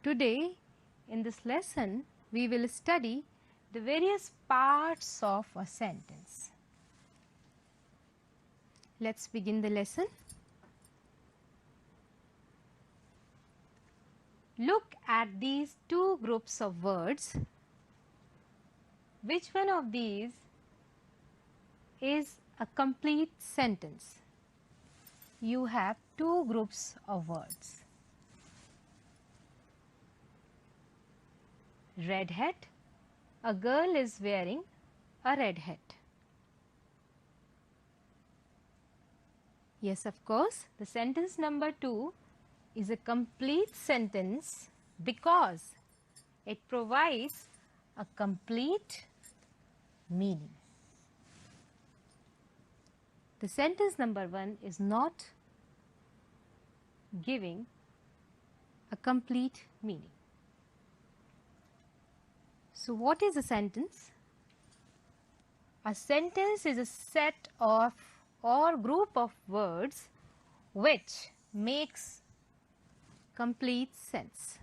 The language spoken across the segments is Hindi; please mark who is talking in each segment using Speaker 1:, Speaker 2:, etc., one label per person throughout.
Speaker 1: Today in this lesson we will study the various parts of a sentence. Let's begin the lesson. Look at these two groups of words. Which one of these is a complete sentence? You have two groups of words. Red hat. A girl is wearing a red hat. Yes, of course, the sentence number 2 is a complete sentence because it provides a complete meaning. The sentence number 1 is not giving a complete meaning. So what is a sentence? A sentence is a set of or group of words which makes complete sense.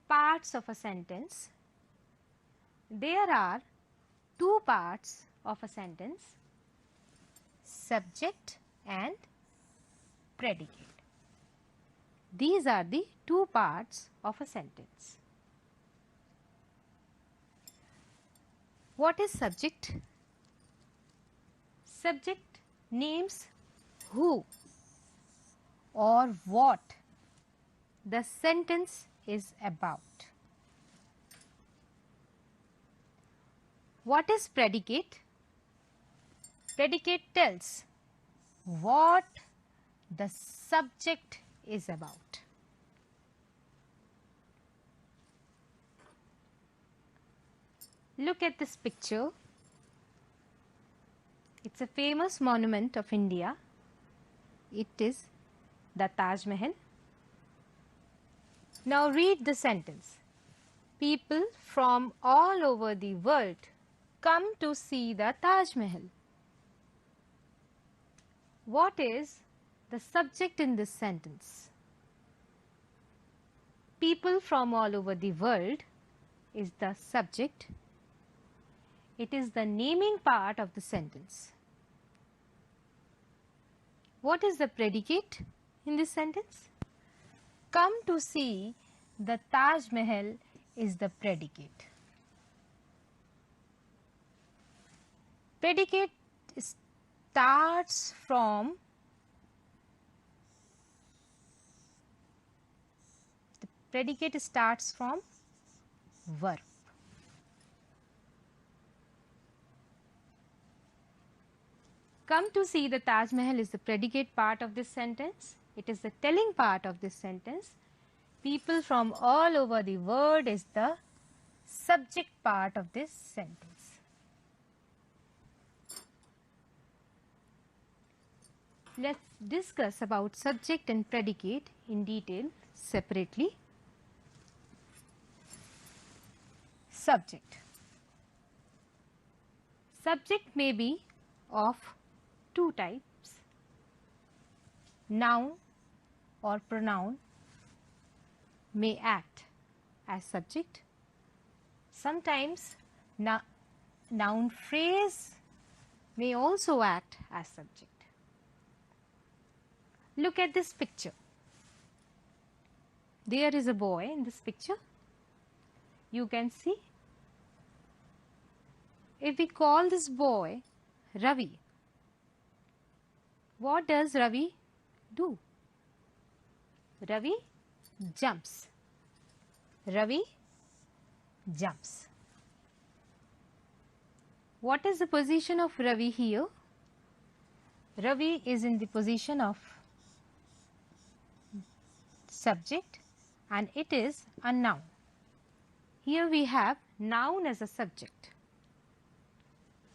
Speaker 1: Parts of a sentence. There are two parts of a sentence, subject and predicate. These are the two parts of a sentence. What is subject? Subject names who or what the sentence is about. What is predicate? Predicate tells what the subject is about. Look at this picture. It's a famous monument of India. It is the Taj Mahal. Now read the sentence. People from all over the world come to see the Taj Mahal. What is the subject in this sentence? People from all over the world is the subject. It is the naming part of the sentence. What is the predicate in this sentence? Come to see the Taj Mahal is the predicate. Predicate starts from verb. Come to see the Taj Mahal is the predicate part of this sentence. It is the telling part of this sentence. People from all over the world is the subject part of this sentence. Let's discuss about subject and predicate in detail separately. Subject. Subject may be of two types, noun or pronoun may act as subject. Sometimes noun phrase may also act as subject. Look at this picture. There is a boy in this picture. You can see. If we call this boy Ravi, what does Ravi do? Ravi jumps. Ravi jumps. What is the position of Ravi here? Ravi is in the position of subject and it is a noun. Here we have noun as a subject.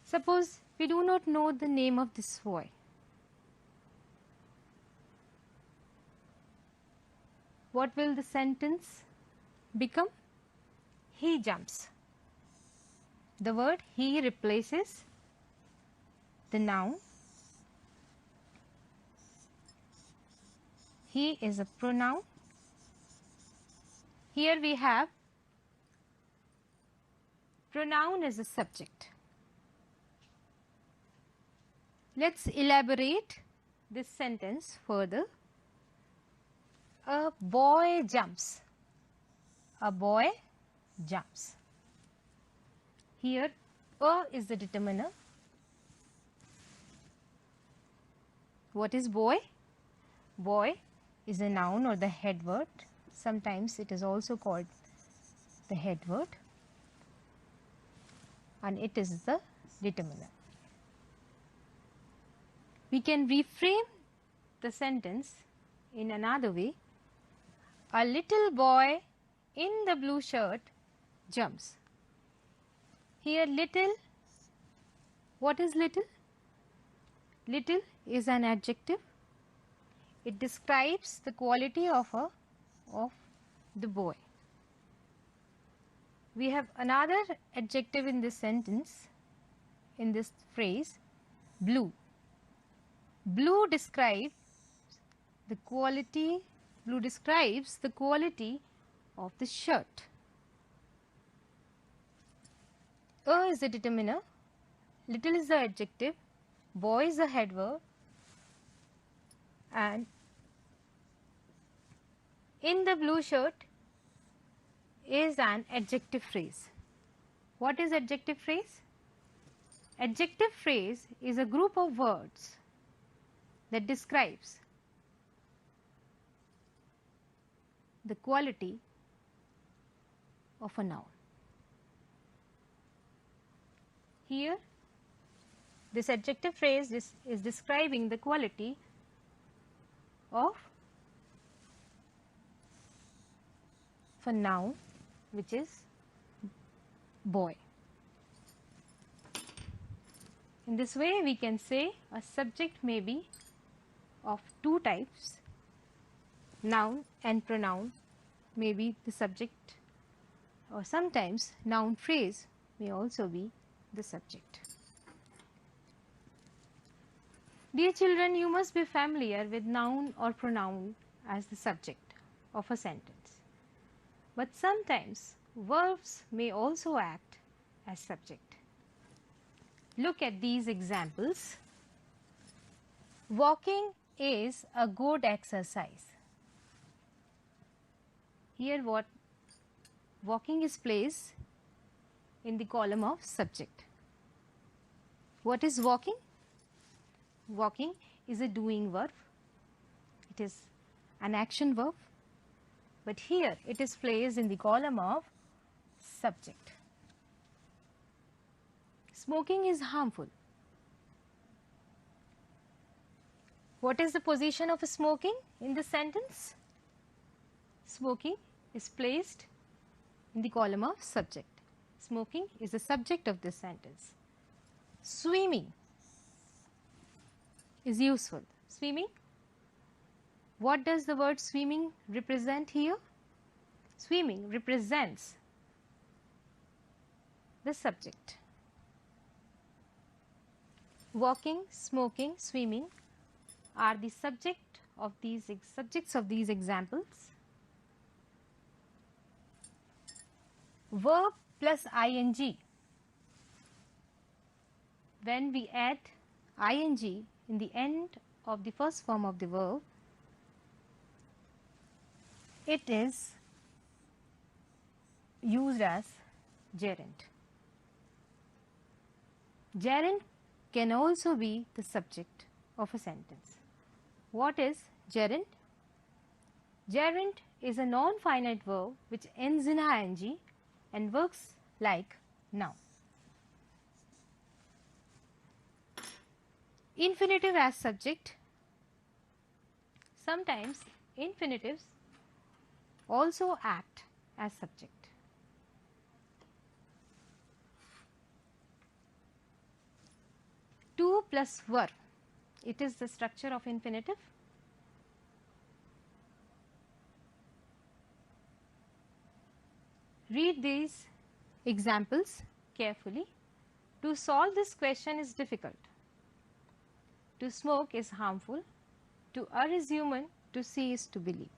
Speaker 1: Suppose we do not know the name of this boy. What will the sentence become? He jumps. The word he replaces the noun He is a pronoun. Here we have pronoun as a subject. Let's elaborate this sentence further. A boy jumps. A boy jumps. Here, a is the determiner. What is boy? Boy is a noun or the head word. Sometimes it is also called the head word, and it is the determiner. We can reframe the sentence in another way. A little boy in the blue shirt jumps. Here little, what is little? Little is an adjective. It describes the quality of the boy. We have another adjective in this sentence, in this phrase, blue. Blue describes the quality of the shirt. A is the determiner, little is the adjective, boy is the head verb, and in the blue shirt is an adjective phrase. What is adjective phrase? Adjective phrase is a group of words that describes the quality of a noun. Here, this adjective phrase is describing the quality of a noun, which is boy. In this way, we can say a subject may be of two types. Noun and pronoun may be the subject, or sometimes noun phrase may also be the subject. Dear children, you must be familiar with noun or pronoun as the subject of a sentence. But sometimes verbs may also act as subject. Look at these examples. Walking is a good exercise. Here what walking is placed in the column of subject. What is walking? Walking is a doing verb. It is an action verb, but here it is placed in the column of subject. Smoking is harmful. What is the position of smoking in this sentence? Smoking is placed in the column of subject. Smoking is the subject of this sentence. Swimming is useful. Swimming. What does the word swimming represent here? Swimming represents the subject. Walking, smoking, swimming are the subjects of these examples. Verb plus ing. When we add ing in the end of the first form of the verb, it is used as gerund. Gerund can also be the subject of a sentence. What is gerund? Gerund is a non-finite verb which ends in ing and works like noun. Infinitive as subject. Sometimes infinitives also act as subject. To plus were. It is the structure of infinitive. Read these examples carefully. To solve this question is difficult. To smoke is harmful. To err is human. To see is to believe.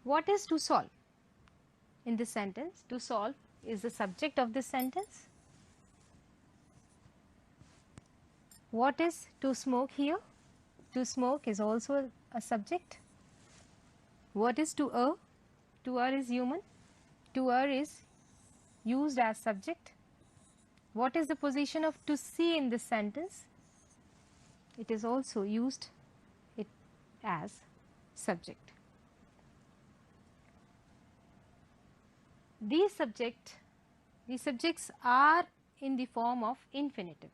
Speaker 1: What is to solve? In this sentence, to solve is the subject of this sentence. What is to smoke here? To smoke is also a subject. What is to err? To err is human. To err is used as subject. What is the position of to see in this sentence? It is also used it as subject. These subjects are in the form of infinitive.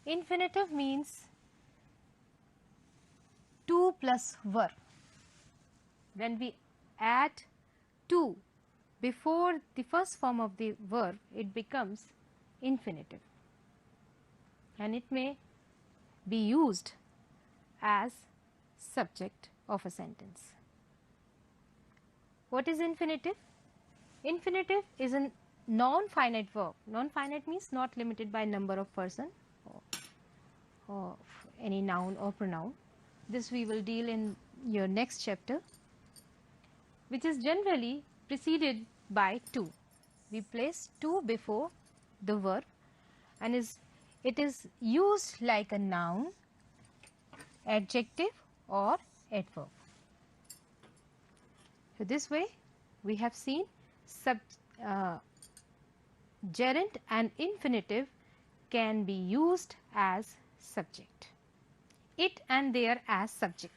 Speaker 1: Infinitive means to plus verb. When we add to before the first form of the verb, it becomes infinitive, and it may be used as subject of a sentence. What is infinitive? Infinitive is a non-finite verb. Non-finite means not limited by number of person or any noun or pronoun. This we will deal in your next chapter, which is generally preceded by to. We place to before the verb and it is used like a noun, adjective or adverb. So this way we have seen gerund and infinitive can be used as subject. It and there as subject.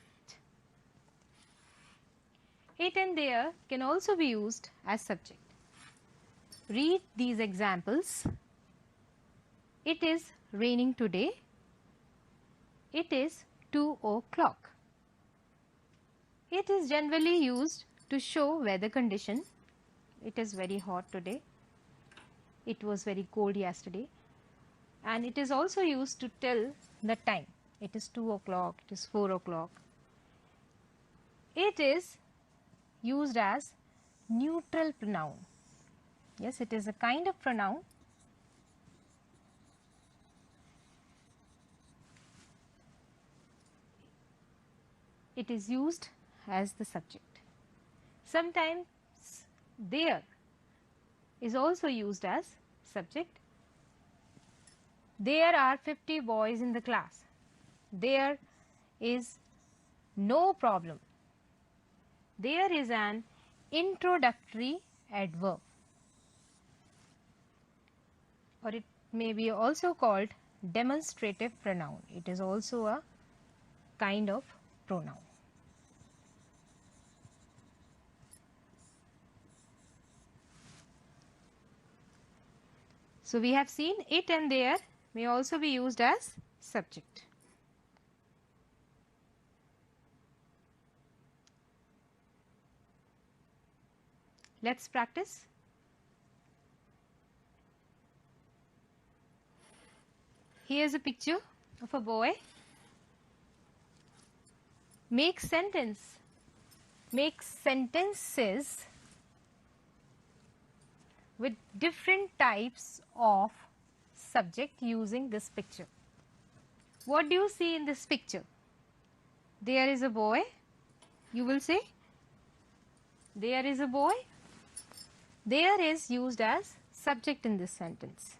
Speaker 1: It and there can also be used as subject. Read these examples. It is raining today. It is 2 o'clock. It is generally used to show weather condition. It is very hot today. It was very cold yesterday. And it is also used to tell the time. It is 2 o'clock, it is 4 o'clock. It is used as neutral pronoun. Yes, it is a kind of pronoun. It is used as the subject. Sometimes there is also used as subject. There are 50 boys in the class. There is no problem. There is an introductory adverb, or it may be also called demonstrative pronoun. It is also a kind of pronoun. So we have seen it and there may also be used as subject. Let's practice. Here's a picture of a boy. Make sentences with different types of subject using this picture. What do you see in this picture? There is a boy. You will say, there is a boy. There is used as subject in this sentence.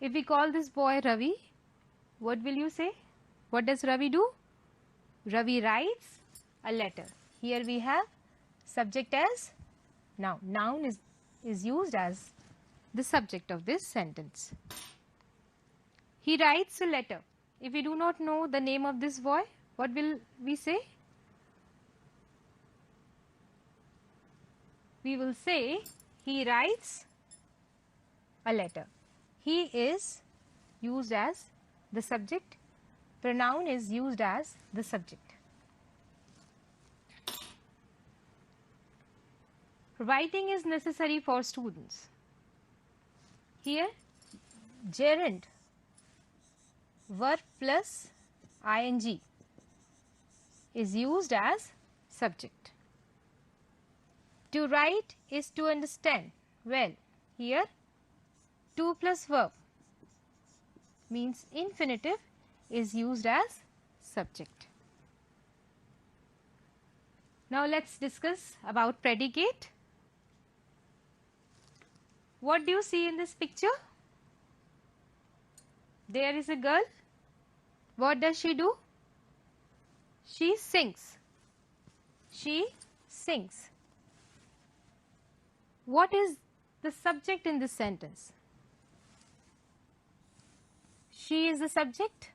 Speaker 1: If we call this boy Ravi, what will you say? What does Ravi do? Ravi writes a letter. Here we have subject as noun. Noun is used as the subject of this sentence. He writes a letter. If we do not know the name of this boy, what will we say? We will say he writes a letter. He is used as the subject. Pronoun is used as the subject. Writing is necessary for students. Here, gerund, verb plus ing is used as subject. To write is to understand. Well, here to plus verb means infinitive is used as subject. Now let's discuss about predicate. What do you see in this picture? There is a girl. What does she do? She sings. She sings. What is the subject in this sentence? She is the subject.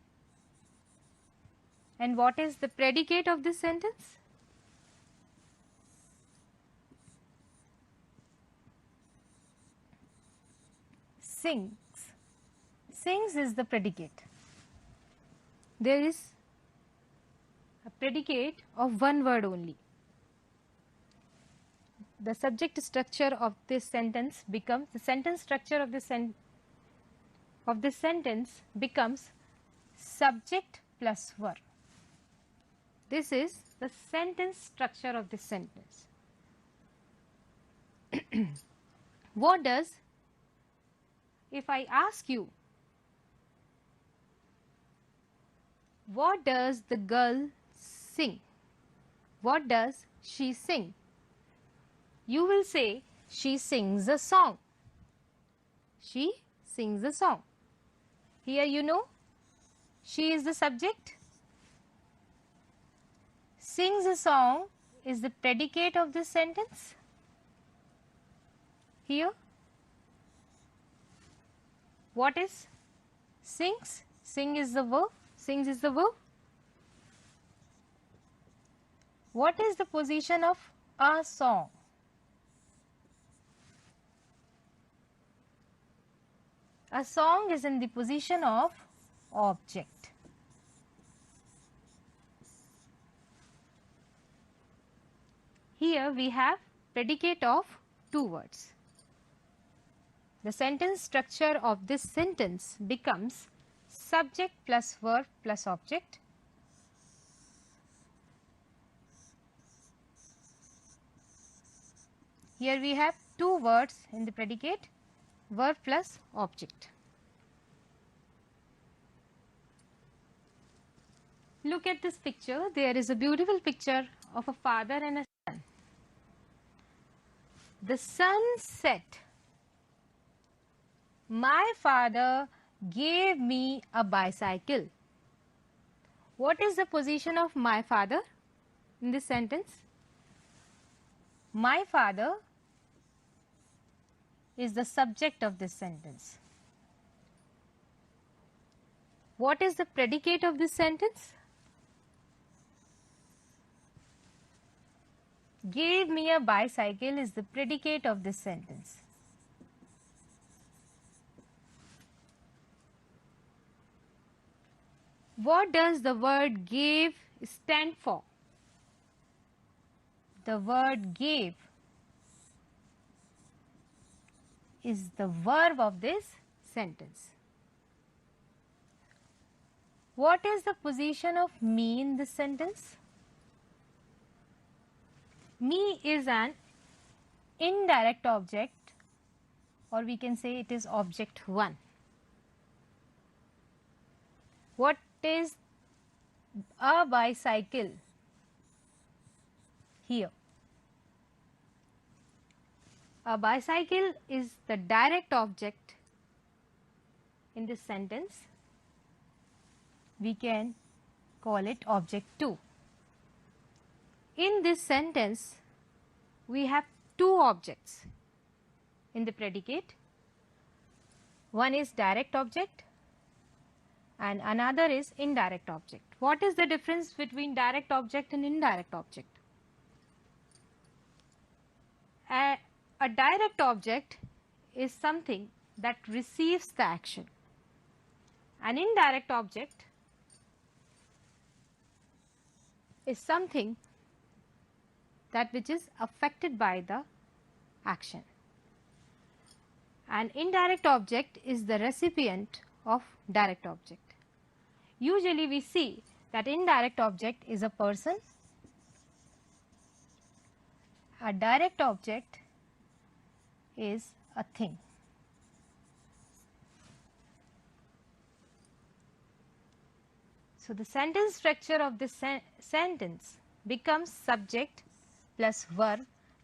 Speaker 1: And what is the predicate of this sentence? Sings. Sings is the predicate. There is a predicate of one word only. The subject structure of this sentence becomes, the sentence structure of this sentence becomes subject plus verb. This is the sentence structure of this sentence. What does, if I ask you, what does the girl sing? What does she sing? You will say, she sings a song. She sings a song. Here you know, she is the subject. Sings a song is the predicate of this sentence. Here, what is sings? Sing is the verb. Sings is the verb. What is the position of a song? A song is in the position of object. Here we have predicate of two words. The sentence structure of this sentence becomes subject plus verb plus object. Here we have two words in the predicate, verb plus object. Look at this picture. There is a beautiful picture of a father and a son. The sun set. My father gave me a bicycle. What is the position of my father in this sentence? My father is the subject of this sentence. What is the predicate of this sentence? Gave me a bicycle is the predicate of this sentence. What does the word gave stand for? The word gave is the verb of this sentence. What is the position of me in this sentence? Me is an indirect object, or we can say it is object 1. What is a bicycle? Here, a bicycle is the direct object in this sentence. We can call it object 2. In this sentence, we have two objects in the predicate. One is direct object and another is indirect object. What is the difference between direct object and indirect object? A direct object is something that receives the action. An indirect object is something that which is affected by the action. An indirect object is the recipient of direct object. Usually we see that indirect object is a person. A direct object is a thing. So the sentence structure of this sentence becomes subject plus verb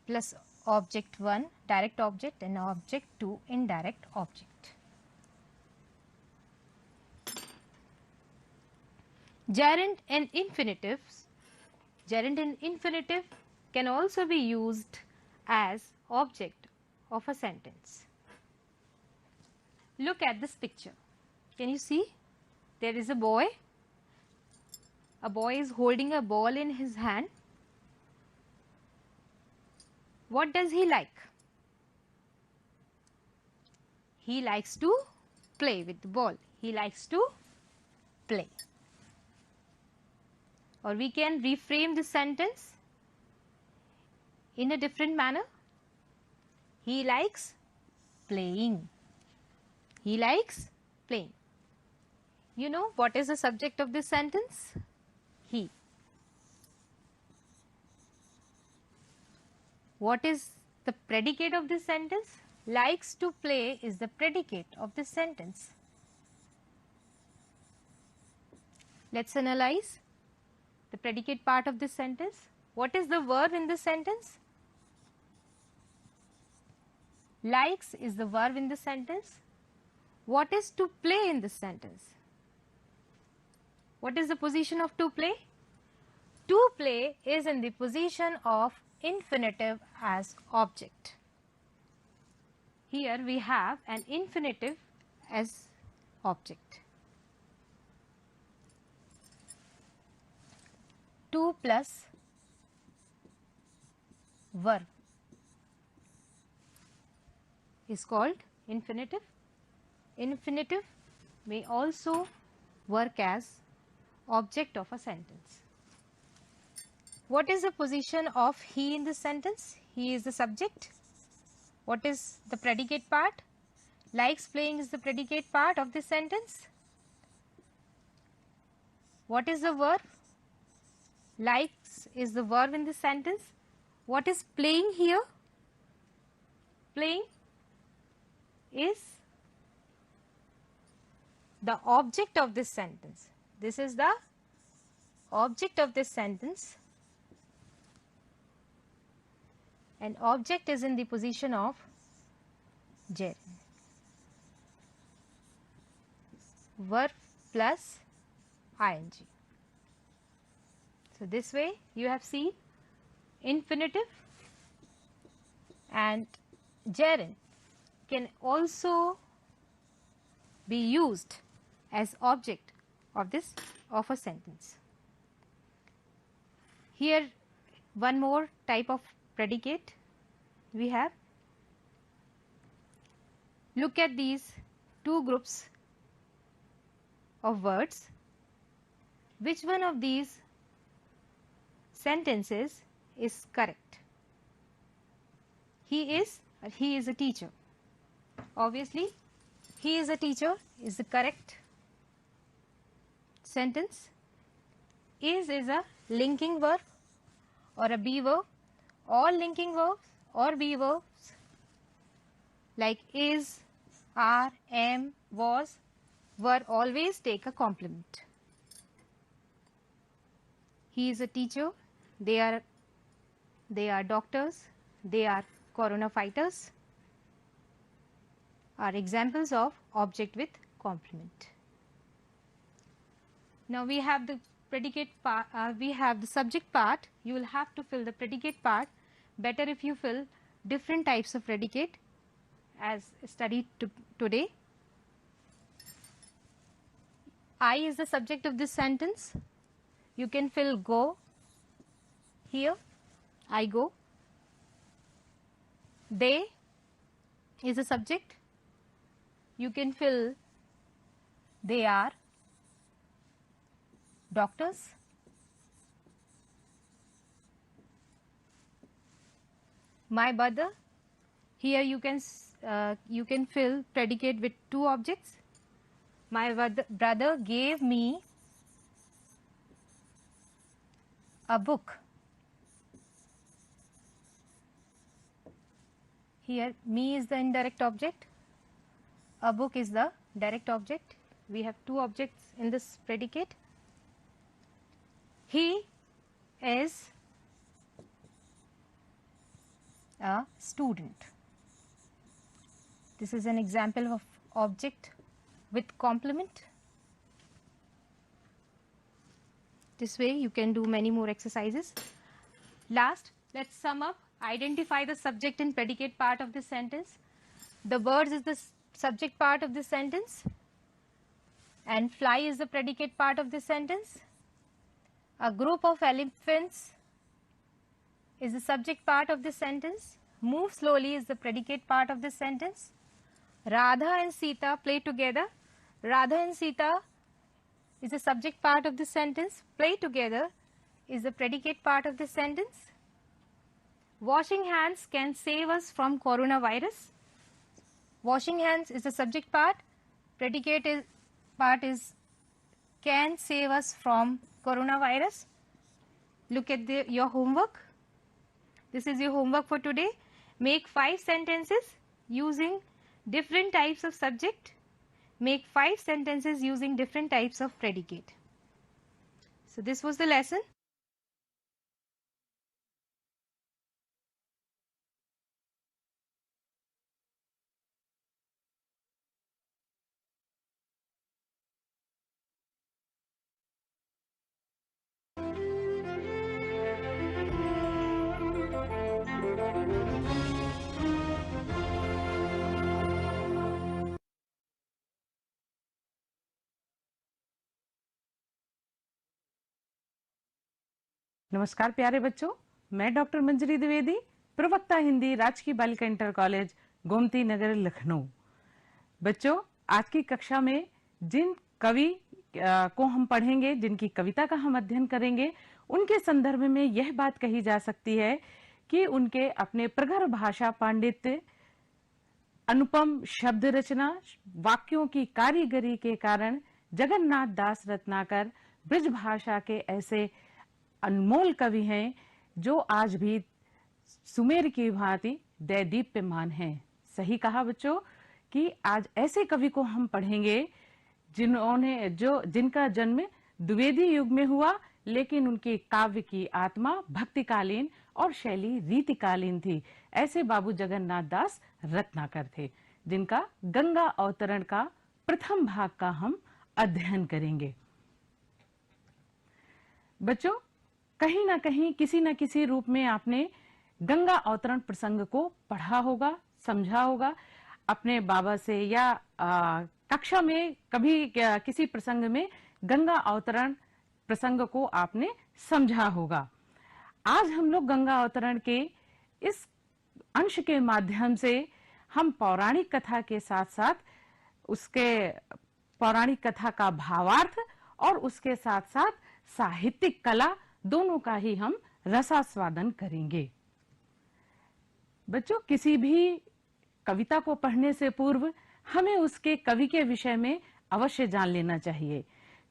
Speaker 1: plus object 1 direct object and object 2 indirect object. Gerund and infinitives. Gerund and infinitive can also be used as object of a sentence. Look at this picture. Can you see? There is a boy. A boy is holding a ball in his hand. What does he like? He likes to play with the ball. He likes to play. Or we can reframe the sentence in a different manner. He likes playing. He likes playing. You know what is the subject of this sentence? He. What is the predicate of this sentence? Likes to play is the predicate of this sentence. Let's analyze the predicate part of this sentence. What is the verb in this sentence? Likes is the verb in this sentence. What is to play in this sentence? What is the position of to play? To play is in the position of infinitive as object. Here we have an infinitive as object. To plus verb is called infinitive. Infinitive may also work as object of a sentence. What is the position of he in this sentence? He is the subject. What is the predicate part? Likes playing is the predicate part of this sentence. What is the verb? Likes is the verb in this sentence. What is playing here? Playing is the object of this sentence. This is the object of this sentence. And object is in the position of gerund. Verb plus ing. So this way you have seen infinitive and gerund can also be used as object of a sentence. Here one more type of predicate we have. Look at these two groups of words. Which one of these sentences is correct? He is a teacher. Obviously, he is a teacher is the correct sentence. Is a linking verb or a be verb. All linking verbs or be verbs like is, are, am, was, were always take a complement. He is a teacher. They are doctors. They are corona fighters. Are examples of object with complement. Now we have the predicate part. We have the subject part. You will have to fill the predicate part. Better if you fill different types of predicate as studied today. I is the subject of this sentence. You can fill go here. I go. They is the subject. You can fill they are doctors. My brother. Here you can fill predicate with two objects. My brother gave me a book. Here me is the indirect object. A book is the direct object. We have two objects in this predicate. He is a student. This is an example of object with complement. This way you can do many more exercises. Last, let's sum up. Identify the subject and predicate part of this sentence. The birds is the subject part of this sentence and fly is the predicate part of this sentence. A group of elephants is the subject part of this sentence. Move slowly is the predicate part of this sentence. Radha and Sita play together. Radha and Sita is the subject part of this sentence. Play together is the predicate part of this sentence. Washing hands can save us from coronavirus. Washing hands is the subject part. Predicate part is can save us from coronavirus. Look at your homework. This is your homework for today. Make 5 sentences using different types of subject. Make 5 sentences using different types of predicate. So this was the lesson.
Speaker 2: नमस्कार प्यारे बच्चों, मैं डॉक्टर मंजरी द्विवेदी, प्रवक्ता हिंदी, राजकीय बालिका इंटर कॉलेज, गोमती नगर, लखनऊ। बच्चों, आज की कक्षा में जिन कवि को हम पढ़ेंगे, जिनकी कविता का हम अध्ययन करेंगे, उनके संदर्भ में यह बात कही जा सकती है कि उनके अपने प्रगर भाषा पांडित्य, अनुपम शब्द रचना, वाक्यों की कारीगरी के कारण जगन्नाथ दास रत्नाकर ब्रज भाषा के ऐसे अनमोल कवि हैं जो आज भी सुमेर की भांति दैदीप्यमान हैं। सही कहा बच्चों कि आज ऐसे कवि को हम पढ़ेंगे जिनका जन्म द्विवेदी युग में हुआ, लेकिन उनके काव्य की आत्मा भक्तिकालीन और शैली रीतिकालीन थी। ऐसे बाबू जगन्नाथ दास रत्नाकर थे, जिनका गंगा अवतरण का प्रथम भाग का हम अध्ययन करेंगे। बच्चों, कहीं ना कहीं किसी न किसी रूप में आपने गंगा अवतरण प्रसंग को पढ़ा होगा, समझा होगा अपने बाबा से, या कक्षा में कभी किसी प्रसंग में गंगा अवतरण प्रसंग को आपने समझा होगा। आज हम लोग गंगा अवतरण के इस अंश के माध्यम से हम पौराणिक कथा के साथ साथ उसके पौराणिक कथा का भावार्थ और उसके साथ साथ साहित्यिक कला दोनों का ही हम रसास्वादन करेंगे। बच्चों, किसी भी कविता को पढ़ने से पूर्व हमें उसके कवि के विषय में अवश्य जान लेना चाहिए।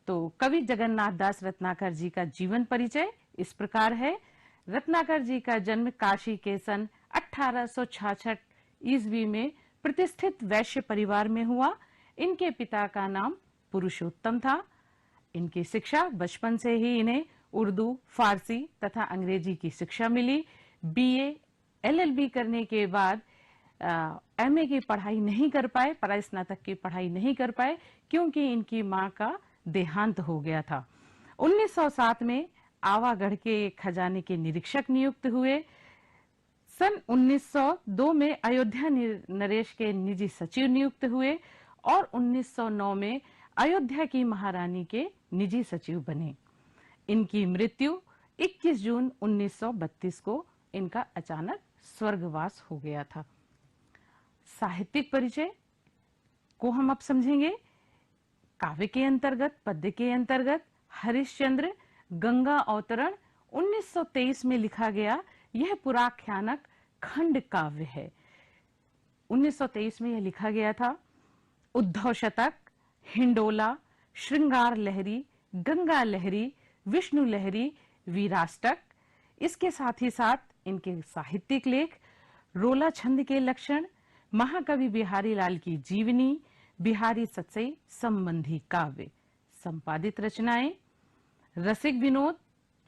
Speaker 2: तो कवि जगन्नाथ दास रत्नाकर जी का जीवन परिचय इस प्रकार है। रत्नाकर जी का जन्म काशी के सन 1866 ईस्वी में प्रतिष्ठित वैश्य परिवार में हुआ। इनके पिता का नाम पुरुषोत्तम था। इनकी शिक्षा बचपन से ही इन्हें उर्दू, फारसी तथा अंग्रेजी की शिक्षा मिली। बीए, एलएलबी करने के बाद एमए की पढ़ाई नहीं कर पाए, परास्नातक की पढ़ाई नहीं कर पाए, क्योंकि इनकी मां का देहांत हो गया था। 1907 में आवागढ़ के खजाने के निरीक्षक नियुक्त हुए। सन 1902 में अयोध्या नरेश के निजी सचिव नियुक्त हुए और 1909 में अयोध्या की महारानी के निजी सचिव बने। इनकी मृत्यु 21 जून 1932 को इनका अचानक स्वर्गवास हो गया था। साहित्यिक परिचय को हम अब समझेंगे। काव्य के अंतर्गत, पद्य के अंतर्गत हरिश्चंद्र गंगा अवतरण 1923 में लिखा गया यह पुराख्यानक खंड काव्य है। 1923 में यह लिखा गया था। उद्धव शतक, हिंडोला, श्रृंगार लहरी, गंगा लहरी, विष्णु लहरी, वीराष्टक, इसके साथ ही साथ इनके साहित्यिक लेख रोला छंद के लक्षण, महाकवि बिहारी लाल की जीवनी, बिहारी सत्सई संबंधी काव्य, संपादित रचनाएं, रसिक विनोद,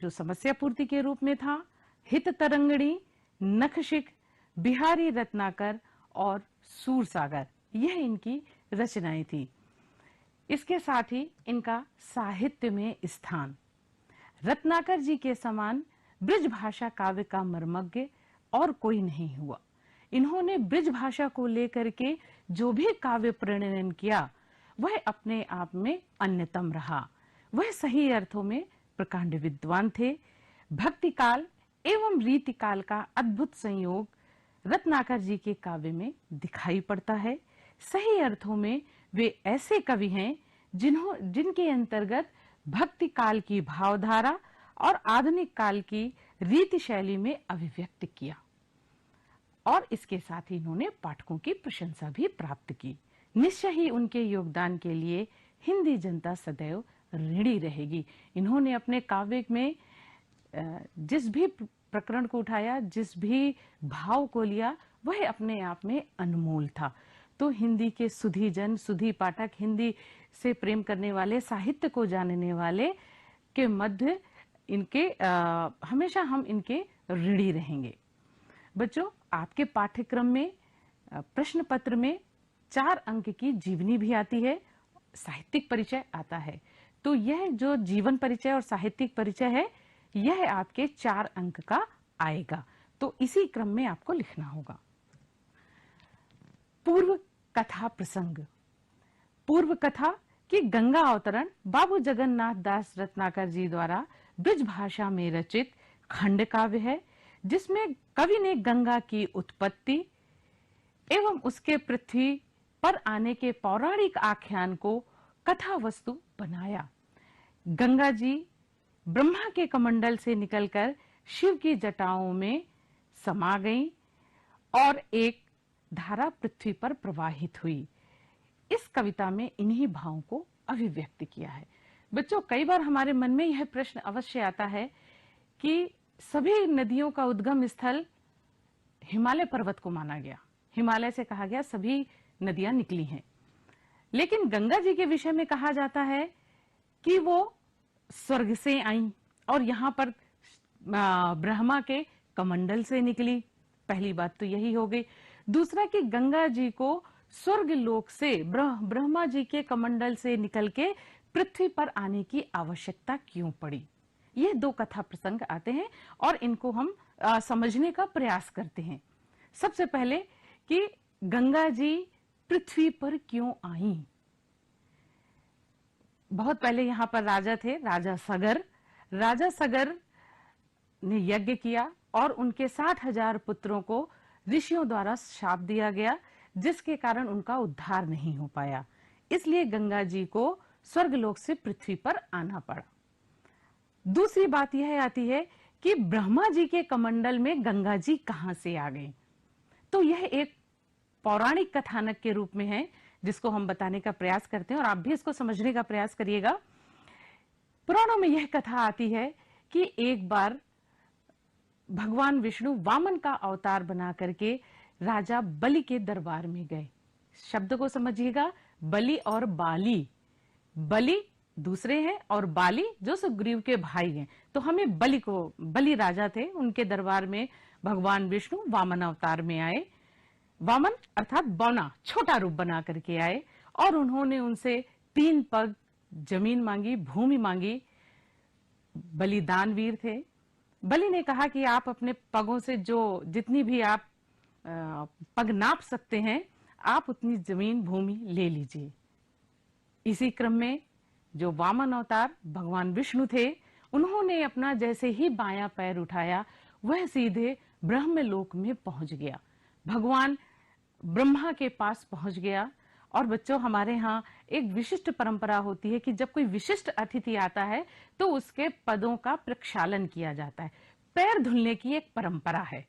Speaker 2: जो समस्या पूर्ति के रूप में था, हित तरंगिणी, नखशिख, बिहारी रत्नाकर और सूरसागर, यह इनकी रचनाएं थी। इसके साथ ही इनका साहित्य में स्थान, रत्नाकर जी के समान ब्रज भाषा काव्य का मर्मज्ञ और कोई नहीं हुआ। इन्होंने ब्रज भाषा को लेकर के जो भी काव्य प्रणयन किया वह अपने आप में अन्यतम रहा। वह सही अर्थों में प्रकांड विद्वान थे। भक्ति काल एवं रीति काल का अद्भुत संयोग रत्नाकर जी के काव्य में दिखाई पड़ता है। सही अर्थों में वे ऐसे कवि हैं जिनके अंतर्गत भक्ति काल की भावधारा और आधुनिक काल की रीति शैली में अभिव्यक्त किया, और इसके साथ ही इन्होंने पाठकों की प्रशंसा भी प्राप्त की। निश्चय ही उनके योगदान के लिए हिंदी जनता सदैव ऋणी रहेगी। इन्होंने अपने काव्य में जिस भी प्रकरण को उठाया, जिस भी भाव को लिया, वह अपने आप में अनमोल था। तो हिंदी के सुधी जन, सुधी पाठक, हिंदी से प्रेम करने वाले, साहित्य को जानने वाले के मध्य इनके हमेशा हम इनके ऋणी रहेंगे। बच्चों, आपके पाठ्यक्रम में प्रश्न पत्र में 4 अंक की जीवनी भी आती है, साहित्यिक परिचय आता है। तो यह जो जीवन परिचय और साहित्यिक परिचय है, यह आपके 4 अंक का आएगा। तो इसी क्रम में आपको लिखना होगा। पूर्व कथा प्रसंग। पूर्व कथा कि गंगा अवतरण बाबू जगन्नाथ दास रत्नाकर जी द्वारा ब्रज भाषा में रचित खंड काव्य है, जिसमें कवि ने गंगा की उत्पत्ति एवं उसके पृथ्वी पर आने के पौराणिक आख्यान को कथा वस्तु बनाया। गंगा जी ब्रह्मा के कमंडल से निकलकर शिव की जटाओं में समा गईं और एक धारा पृथ्वी पर प्रवाहित हुई। इस कविता में इन्हीं भावों को अभिव्यक्त किया है। बच्चों, कई बार हमारे मन में यह प्रश्न अवश्य आता है कि सभी नदियों का उद्गम स्थल हिमालय पर्वत को माना गया, हिमालय से कहा गया सभी नदियां निकली हैं, लेकिन गंगा जी के विषय में कहा जाता है कि वो स्वर्ग से आई और यहाँ पर ब्रह्मा के कमंडल से निकली। पहली बात तो यही हो गई। दूसरा कि गंगा जी को स्वर्ग लोक से ब्रह्मा जी के कमंडल से निकल के पृथ्वी पर आने की आवश्यकता क्यों पड़ी। ये 2 कथा प्रसंग आते हैं और इनको हम समझने का प्रयास करते हैं। सबसे पहले कि गंगा जी पृथ्वी पर क्यों आई। बहुत पहले यहाँ पर राजा थे, राजा सगर। राजा सगर ने यज्ञ किया और उनके 60,000 पुत्रों को ऋषियों द्वारा शाप दिया गया, जिसके कारण उनका उद्धार नहीं हो पाया। इसलिए गंगा जी को स्वर्गलोक से पृथ्वी पर आना पड़ा। दूसरी बात यह आती है कि ब्रह्मा जी के कमंडल में गंगा जी कहां से आ गए। तो यह एक पौराणिक कथानक के रूप में है, जिसको हम बताने का प्रयास करते हैं और आप भी इसको समझने का प्रयास करिएगा। पुराणों में यह कथा आती है कि एक बार भगवान विष्णु वामन का अवतार बना करके राजा बलि के दरबार में गए। शब्द को समझिएगा, बलि और बाली। बलि दूसरे हैं और बाली जो सुग्रीव के भाई हैं। तो हमें बलि राजा थे, उनके दरबार में भगवान विष्णु वामन अवतार में आए। वामन अर्थात बौना, छोटा रूप बना करके आए और उन्होंने उनसे 3 पग जमीन मांगी, भूमि मांगी। बलि दानवीर थे। बलि ने कहा कि आप अपने पगों से जितनी भी आप पग नाप सकते हैं, आप उतनी जमीन भूमि ले लीजिए। इसी क्रम में जो वामन अवतार भगवान विष्णु थे, उन्होंने अपना जैसे ही बायां पैर उठाया, वह सीधे ब्रह्मलोक में पहुंच गया, भगवान ब्रह्मा के पास पहुंच गया। और बच्चों, हमारे यहाँ एक विशिष्ट परंपरा होती है कि जब कोई विशिष्ट अतिथि आता है तो उसके पदों का प्रक्षालन किया जाता है। पैर धुलने की एक परंपरा है।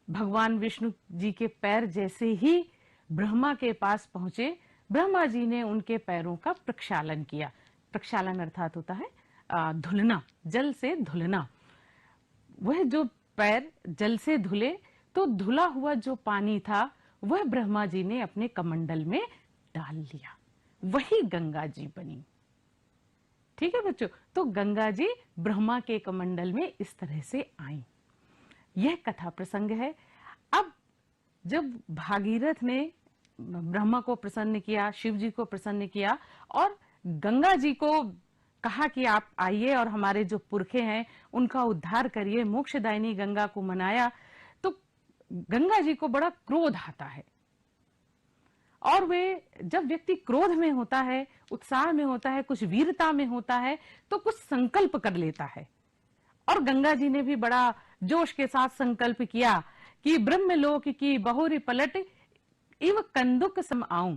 Speaker 2: भगवान विष्णु जी के पैर जैसे ही ब्रह्मा के पास पहुंचे, ब्रह्मा जी ने उनके पैरों का प्रक्षालन किया। प्रक्षालन अर्थात होता है धुलना, जल से धुलना। वह जो पैर जल से धुले तो धुला हुआ जो पानी था वह ब्रह्मा जी ने अपने कमंडल में डाल लिया, वही गंगा जी बनी। ठीक है बच्चों, तो गंगा जी ब्रह्मा के कमंडल में इस तरह से आई। यह कथा प्रसंग है। अब जब भागीरथ ने ब्रह्मा को प्रसन्न किया, शिव जी को प्रसन्न किया और गंगा जी को कहा कि आप आइए और हमारे जो पुरखे हैं उनका उद्धार करिए, मोक्षदायिनी गंगा को मनाया, तो गंगा जी को बड़ा क्रोध आता है। और वे, जब व्यक्ति क्रोध में होता है, उत्साह में होता है, कुछ वीरता में होता है, तो कुछ संकल्प कर लेता है। और गंगा जी ने भी बड़ा जोश के साथ संकल्प किया कि ब्रह्मलोक की बहुरी पलट इव कंदुक सम आऊं,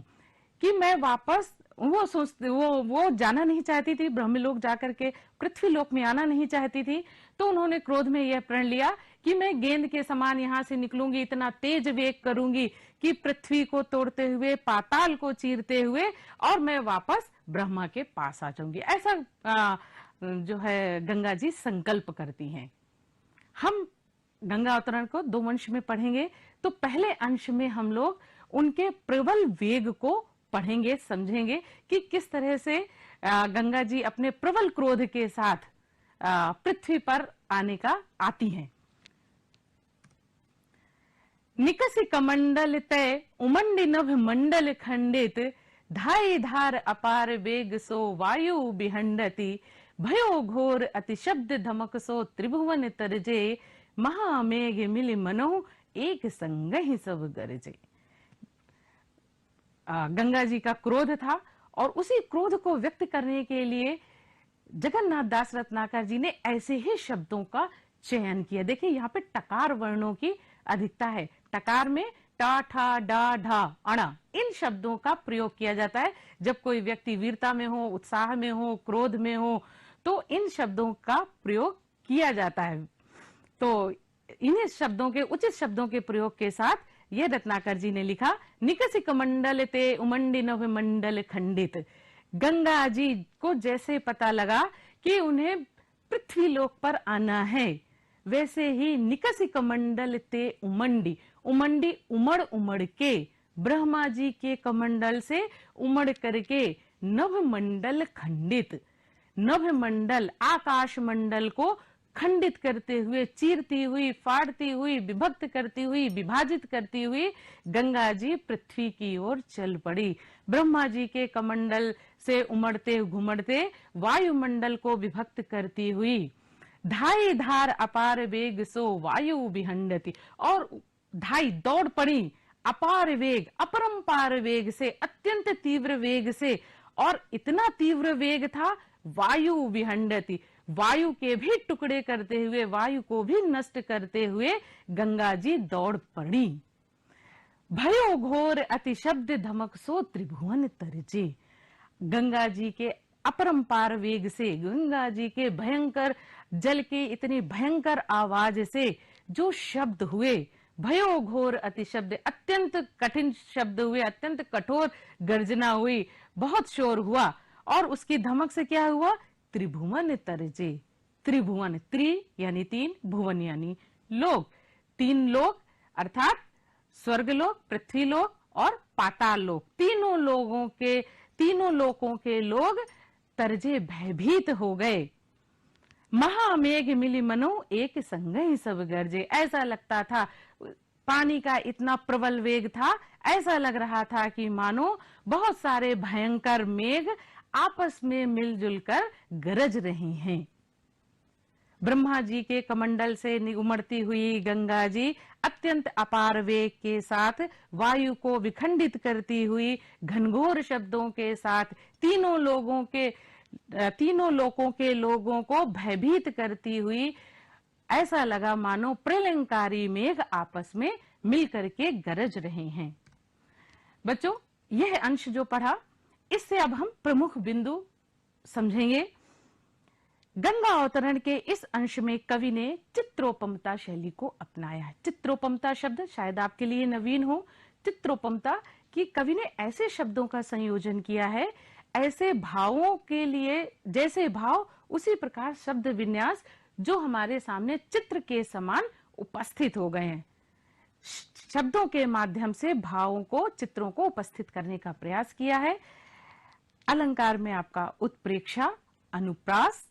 Speaker 2: कि मैं वापस, वो जाना नहीं चाहती थी, ब्रह्मलोक जाकर के पृथ्वी लोक में आना नहीं चाहती थी। तो उन्होंने क्रोध में यह प्रण लिया कि मैं गेंद के समान यहां से निकलूंगी, इतना तेज वेग करूंगी कि पृथ्वी को तोड़ते हुए, पाताल को चीरते हुए, और मैं वापस ब्रह्मा के पास आ जाऊंगी। ऐसा जो है गंगा जी संकल्प करती हैं। हम गंगा अवतरण को दो अंश में पढ़ेंगे। तो पहले अंश में हम लोग उनके प्रबल वेग को पढ़ेंगे, समझेंगे कि किस तरह से गंगा जी अपने प्रबल क्रोध के साथ पृथ्वी पर आती हैं। निकसी कमंडल तय उमंडी नभ मंडल खंडित, धाई धार अपार वेग सो वायु बिहंडती, भयो घोर अति शब्द धमक सो त्रिभुवन तरजे, महामेघ मिलि मनो एक संग ही सब गरजे। गंगा जी का क्रोध था और उसी क्रोध को व्यक्त करने के लिए जगन्नाथ दास रत्नाकर जी ने ऐसे ही शब्दों का चयन किया। देखिए यहाँ पे टकार वर्णों की अधिकता है। टकार में टा, ठा, डा, ढा, अणा, इन शब्दों का प्रयोग किया जाता है जब कोई व्यक्ति वीरता में हो, उत्साह में हो, क्रोध में हो, तो इन शब्दों का प्रयोग किया जाता है। तो इन्हीं शब्दों के, उचित शब्दों के प्रयोग के साथ यह रत्नाकर जी ने लिखा, निकसी कमंडल ते उमंडी नभ मंडल खंडित। गंगा जी को जैसे पता लगा कि उन्हें पृथ्वी लोक पर आना है, वैसे ही निकसी कमंडल ते उमंडी, उमंडी उमड़ उमड़ के, ब्रह्मा जी के कमंडल से उमड़ करके नभ मंडल खंडित, नभ मंडल आकाश मंडल को खंडित करते हुए, चीरती हुई, फाड़ती हुई, विभक्त करती हुई, विभाजित करती हुई गंगा जी पृथ्वी की ओर चल पड़ी। ब्रह्मा जी के कमंडल से उमड़ते घुमड़ते वायुमंडल को विभक्त करती हुई, धाई धार अपार वेग सो वायु विहंडती, और धाई दौड़ पड़ी, अपार वेग, अपरंपार वेग से, अत्यंत तीव्र वेग से, और इतना तीव्र वेग था वायु विहंडती, वायु के भी टुकड़े करते हुए, वायु को भी नष्ट करते हुए गंगा जी दौड़ पड़ी। भयो घोर अति शब्द धमक सो त्रिभुवन तरजे। गंगा जी के अपरंपार वेग से, गंगा जी के भयंकर जल की इतनी भयंकर आवाज से जो शब्द हुए, भयो घोर अति शब्द, अत्यंत कठिन शब्द हुए, अत्यंत कठोर गर्जना हुई, बहुत शोर हुआ, और उसकी धमक से क्या हुआ, त्रिभुवन तरजे। त्रिभुवन, त्रि यानी तीन, भुवन यानी लोक, तीन लोक अर्थात स्वर्गलोक, पृथ्वीलोक और पाताल लोक, तीनों लोकों के लोग तरजे भयभीत हो गए। महामेघ मिली मनो एक संग ही सब गरजे। ऐसा लगता था, पानी का इतना प्रबल वेग था, ऐसा लग रहा था कि मानो बहुत सारे भयंकर मेघ आपस में मिलजुल कर गरज रहे हैं। ब्रह्मा जी के कमंडल से उमड़ती हुई गंगा जी अत्यंत अपार वेग के साथ वायु को विखंडित करती हुई घनघोर शब्दों के साथ तीनों लोकों के लोगों को भयभीत करती हुई, ऐसा लगा मानो प्रलयंकारी मेघ आपस में मिलकर के गरज रहे हैं। बच्चों, यह अंश जो पढ़ा, इससे अब हम प्रमुख बिंदु समझेंगे। गंगा अवतरण के इस अंश में कवि ने चित्रोपमता शैली को अपनाया है। चित्रोपमता शब्द शायद आपके लिए नवीन हो। चित्रोपमता कि कवि ने ऐसे शब्दों का संयोजन किया है, ऐसे भावों के लिए जैसे भाव उसी प्रकार शब्द विन्यास जो हमारे सामने चित्र के समान उपस्थित हो गए हैं। शब्दों के माध्यम से भावों को, चित्रों को उपस्थित करने का प्रयास किया है। अलंकार में आपका उत्प्रेक्षा अनुप्रास।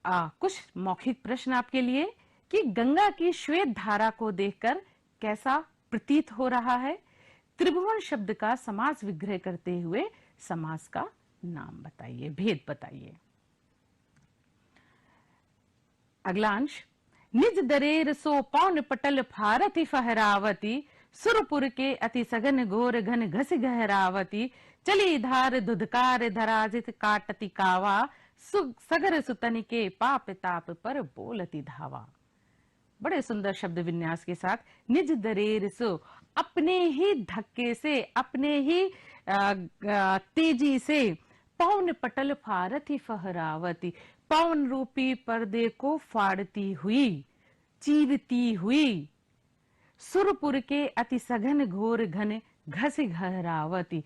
Speaker 2: कुछ मौखिक प्रश्न आपके लिए कि गंगा की श्वेत धारा को देखकर कैसा प्रतीत हो रहा है। त्रिभुवन शब्द का समास विग्रह करते हुए समास का नाम बताइए, भेद बताइए। अगला अंश, निज दरेर सो पौन पटल फारथी फहरावती, सुरपुर के अति सघन घोर घन घस गहरावती, चली धार धुधकार धराजित काटती कावा, सगर सुतन के पाप ताप पर बोलती धावा। बड़े सुंदर शब्द विन्यास के साथ निज दरेर सो, अपने ही धक्के से, अपने ही तेजी से, पौन पटल फारथी फहरावती, पवन रूपी पर्दे को फाड़ती हुई, चीरती हुई, सुरपुर के अति सघन घोर घन घस घहरावती,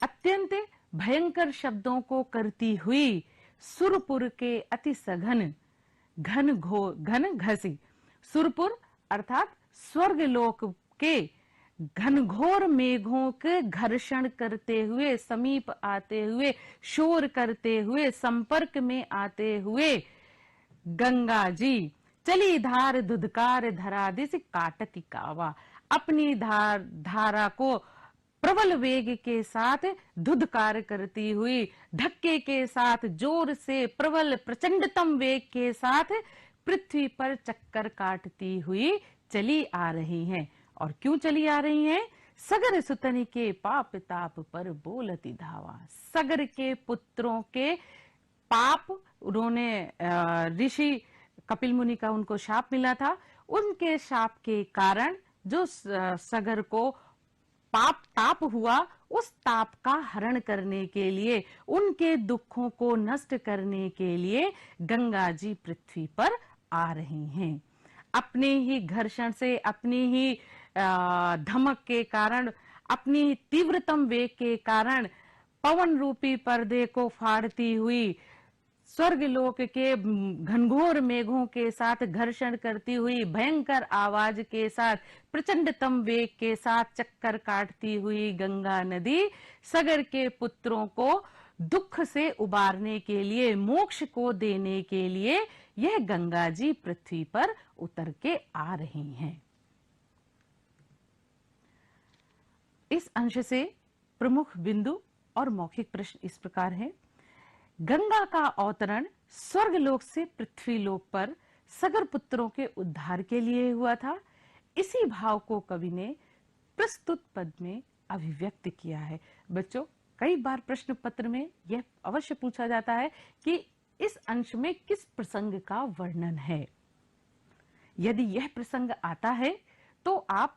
Speaker 2: अत्यंत भयंकर शब्दों को करती हुई, सुरपुर के अति सघन घन घसी, सुरपुर अर्थात स्वर्गलोक के घनघोर मेघों के घर्षण करते हुए, समीप आते हुए, शोर करते हुए, संपर्क में आते हुए गंगा जी चली धार धुधकार धरादिस काटती कावा, अपनी धारा को प्रबल वेग के साथ धुधकार करती हुई, धक्के के साथ, जोर से, प्रबल प्रचंडतम वेग के साथ पृथ्वी पर चक्कर काटती हुई चली आ रही हैं। और क्यों चली आ रही हैं? सगर सुतनी के पाप ताप पर बोलती धावा, सगर के पुत्रों के पाप, उन्होंने ऋषि कपिल मुनि का उनको शाप मिला था, उनके शाप के कारण जो सगर को पाप ताप हुआ, उस ताप का हरण करने के लिए, उनके दुखों को नष्ट करने के लिए गंगा जी पृथ्वी पर आ रही हैं। अपने ही घर्षण से, अपनी ही धमक के कारण, अपनी तीव्रतम वेग के कारण पवन रूपी पर्दे को फाड़ती हुई, स्वर्गलोक के घनघोर मेघों के साथ घर्षण करती हुई, भयंकर आवाज के साथ, प्रचंडतम वेग के साथ चक्कर काटती हुई गंगा नदी सगर के पुत्रों को दुख से उबारने के लिए, मोक्ष को देने के लिए यह गंगा जी पृथ्वी पर उतर के आ रही हैं। इस अंश से प्रमुख बिंदु और मौखिक प्रश्न इस प्रकार है। गंगा का अवतरण स्वर्गलोक से पृथ्वी लोक पर सगर पुत्रों के उद्धार के लिए हुआ था। इसी भाव को कवि ने प्रस्तुत पद में अभिव्यक्त किया है। बच्चों, कई बार प्रश्न पत्र में यह अवश्य पूछा जाता है कि इस अंश में किस प्रसंग का वर्णन है। यदि यह प्रसंग आता है तो आप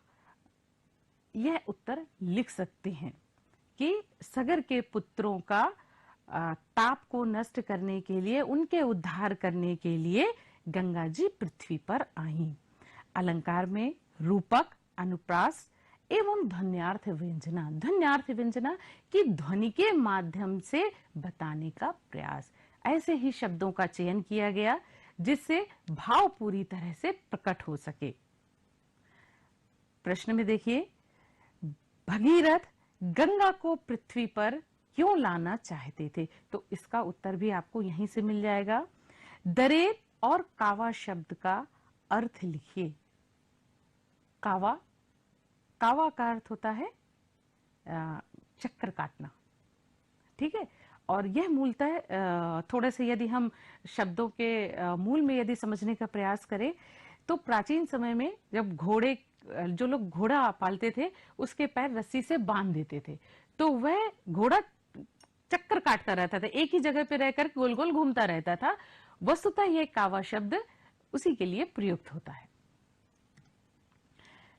Speaker 2: यह उत्तर लिख सकते हैं कि सगर के पुत्रों का ताप को नष्ट करने के लिए, उनके उद्धार करने के लिए गंगा जी पृथ्वी पर आई। अलंकार में रूपक, अनुप्रास एवं ध्वन्यार्थ व्यंजना, ध्वन्यार्थ व्यंजना की ध्वनि के माध्यम से बताने का प्रयास, ऐसे ही शब्दों का चयन किया गया जिससे भाव पूरी तरह से प्रकट हो सके। प्रश्न में देखिए, भगीरथ गंगा को पृथ्वी पर क्यों लाना चाहते थे? तो इसका उत्तर भी आपको यहीं से मिल जाएगा। दरेर और कावा शब्द का अर्थ लिखिए। कावा, कावा का अर्थ होता है चक्कर काटना, ठीक है। और यह मूलतः थोड़े से यदि हम शब्दों के मूल में यदि समझने का प्रयास करें तो प्राचीन समय में जब घोड़े, जो लोग घोड़ा पालते थे, उसके पैर रस्सी से बांध देते थे, तो वह घोड़ा चक्कर काटता रहता था, एक ही जगह पे रहकर गोल गोल घूमता रहता था। वस्तुतः यह कावा शब्द उसी के लिए प्रयुक्त होता है।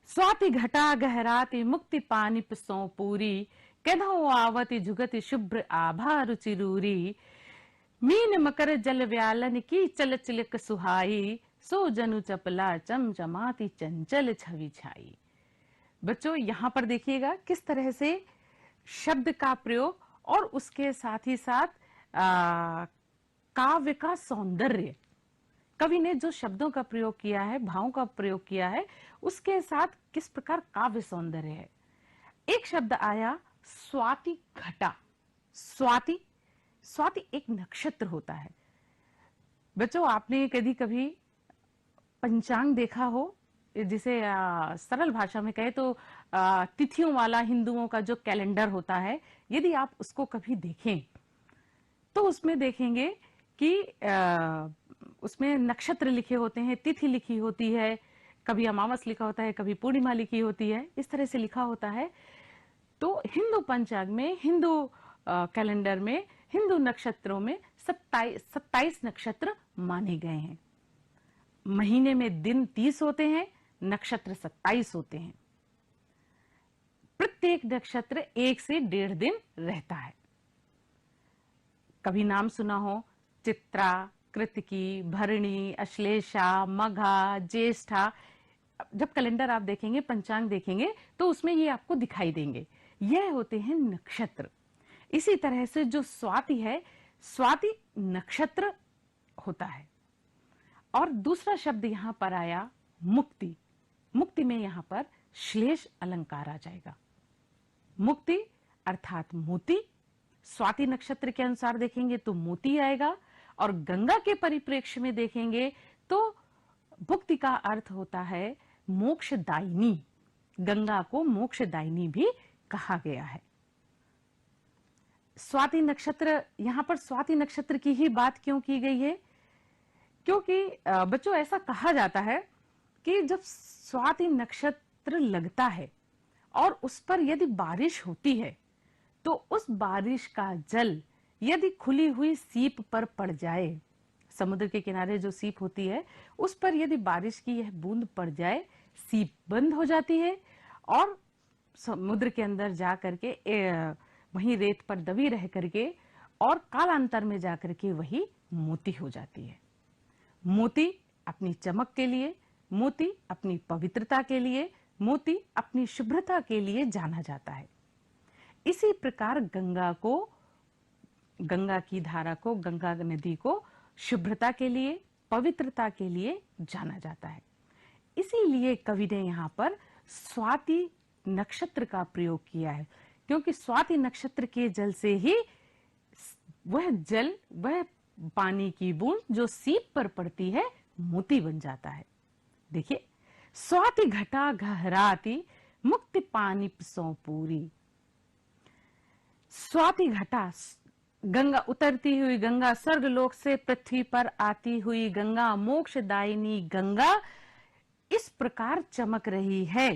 Speaker 2: स्वाति घटा गहराति मुक्ति पानी पिसों पूरी, कदों आवति जुगति शुभ्र आभा रुचिरूरी, मीन मकर जल व्यालन की चल चिलक सुहाई, सो जनु चपला चमचमाती चंचल छवि छाई। बच्चों, यहाँ पर देखिएगा किस तरह से शब्द का प्रयोग और उसके साथ ही साथ काव्य का सौंदर्य, कवि ने जो शब्दों का प्रयोग किया है, भावों का प्रयोग किया है, उसके साथ किस प्रकार काव्य सौंदर्य है। एक शब्द आया स्वाति घटा। स्वाति स्वाति एक नक्षत्र होता है। बच्चों, आपने कभी कभी पंचांग देखा हो, जिसे सरल भाषा में कहे तो तिथियों वाला हिंदुओं का जो कैलेंडर होता है, यदि आप उसको कभी देखें तो उसमें देखेंगे कि उसमें नक्षत्र लिखे होते हैं, तिथि लिखी होती है, कभी अमावस लिखा होता है, कभी पूर्णिमा लिखी होती है, इस तरह से लिखा होता है। तो हिंदू पंचांग में, हिंदू कैलेंडर में, हिंदू नक्षत्रों में 27 नक्षत्र माने गए हैं। महीने में दिन 30 होते हैं, नक्षत्र 27 होते हैं। प्रत्येक नक्षत्र 1 से 1.5 दिन रहता है। कभी नाम सुना हो, चित्रा, कृतिकी, भरणी, अश्लेषा, मघा, ज्येष्ठा। जब कैलेंडर आप देखेंगे, पंचांग देखेंगे, तो उसमें ये आपको दिखाई देंगे। यह होते हैं नक्षत्र। इसी तरह से जो स्वाति है, स्वाति नक्षत्र होता है। और दूसरा शब्द यहां पर आया मुक्ति। मुक्ति में यहां पर श्लेष अलंकार आ जाएगा। मुक्ति अर्थात मोती। स्वाति नक्षत्र के अनुसार देखेंगे तो मोती आएगा, और गंगा के परिप्रेक्ष्य में देखेंगे तो मुक्ति का अर्थ होता है मोक्षदायिनी। गंगा को मोक्षदायिनी भी कहा गया है। स्वाति नक्षत्र, यहां पर स्वाति नक्षत्र की ही बात क्यों की गई है? क्योंकि बच्चों, ऐसा कहा जाता है कि जब स्वाति नक्षत्र लगता है और उस पर यदि बारिश होती है, तो उस बारिश का जल यदि खुली हुई सीप पर पड़ जाए, समुद्र के किनारे जो सीप होती है, उस पर यदि बारिश की यह बूंद पड़ जाए, सीप बंद हो जाती है और समुद्र के अंदर जा करके वहीं रेत पर दबी रह करके और कालांतर में जा करके वही मोती हो जाती है। मोती अपनी चमक के लिए, मोती अपनी पवित्रता के लिए, मोती अपनी शुभ्रता के लिए जाना जाता है। इसी प्रकार गंगा को, गंगा की धारा को, गंगा नदी को शुभ्रता के लिए, पवित्रता के लिए जाना जाता है। इसीलिए कवि ने यहाँ पर स्वाति नक्षत्र का प्रयोग किया है, क्योंकि स्वाति नक्षत्र के जल से ही वह जल, वह पानी की बूंद जो सीप पर पड़ती है, मोती बन जाता है। देखिए, स्वाति घटा गहराती, मुक्ति पानी सो पूरी। स्वाति घटा, गंगा, उतरती हुई गंगा, स्वर्गलोक से पृथ्वी पर आती हुई गंगा, मोक्षदायिनी गंगा इस प्रकार चमक रही है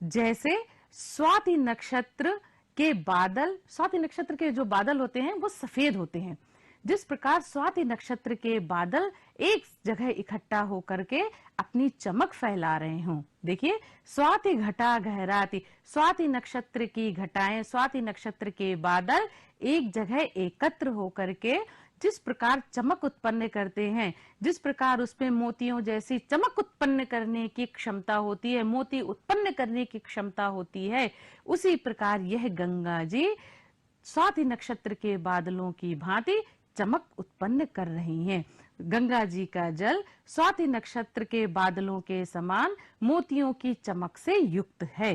Speaker 2: जैसे स्वाति नक्षत्र के बादल, स्वाति नक्षत्र के जो बादल होते हैं वो सफेद होते हैं। जिस प्रकार स्वाति नक्षत्र के बादल एक जगह इकट्ठा होकर के अपनी चमक फैला रहे हों। देखिए, स्वाति घटा गहराती, स्वाति नक्षत्र की घटाएं, स्वाति नक्षत्र के बादल एक जगह एकत्र होकर के जिस प्रकार चमक उत्पन्न करते हैं, जिस प्रकार उसमें मोतियों जैसी चमक उत्पन्न करने की क्षमता होती है, मोती उत्पन्न करने की क्षमता होती है, उसी प्रकार यह गंगा जी स्वाति नक्षत्र के बादलों की भांति चमक उत्पन्न कर रही हैं। गंगा जी का जल स्वाति नक्षत्र के बादलों के समान मोतियों की चमक से युक्त है।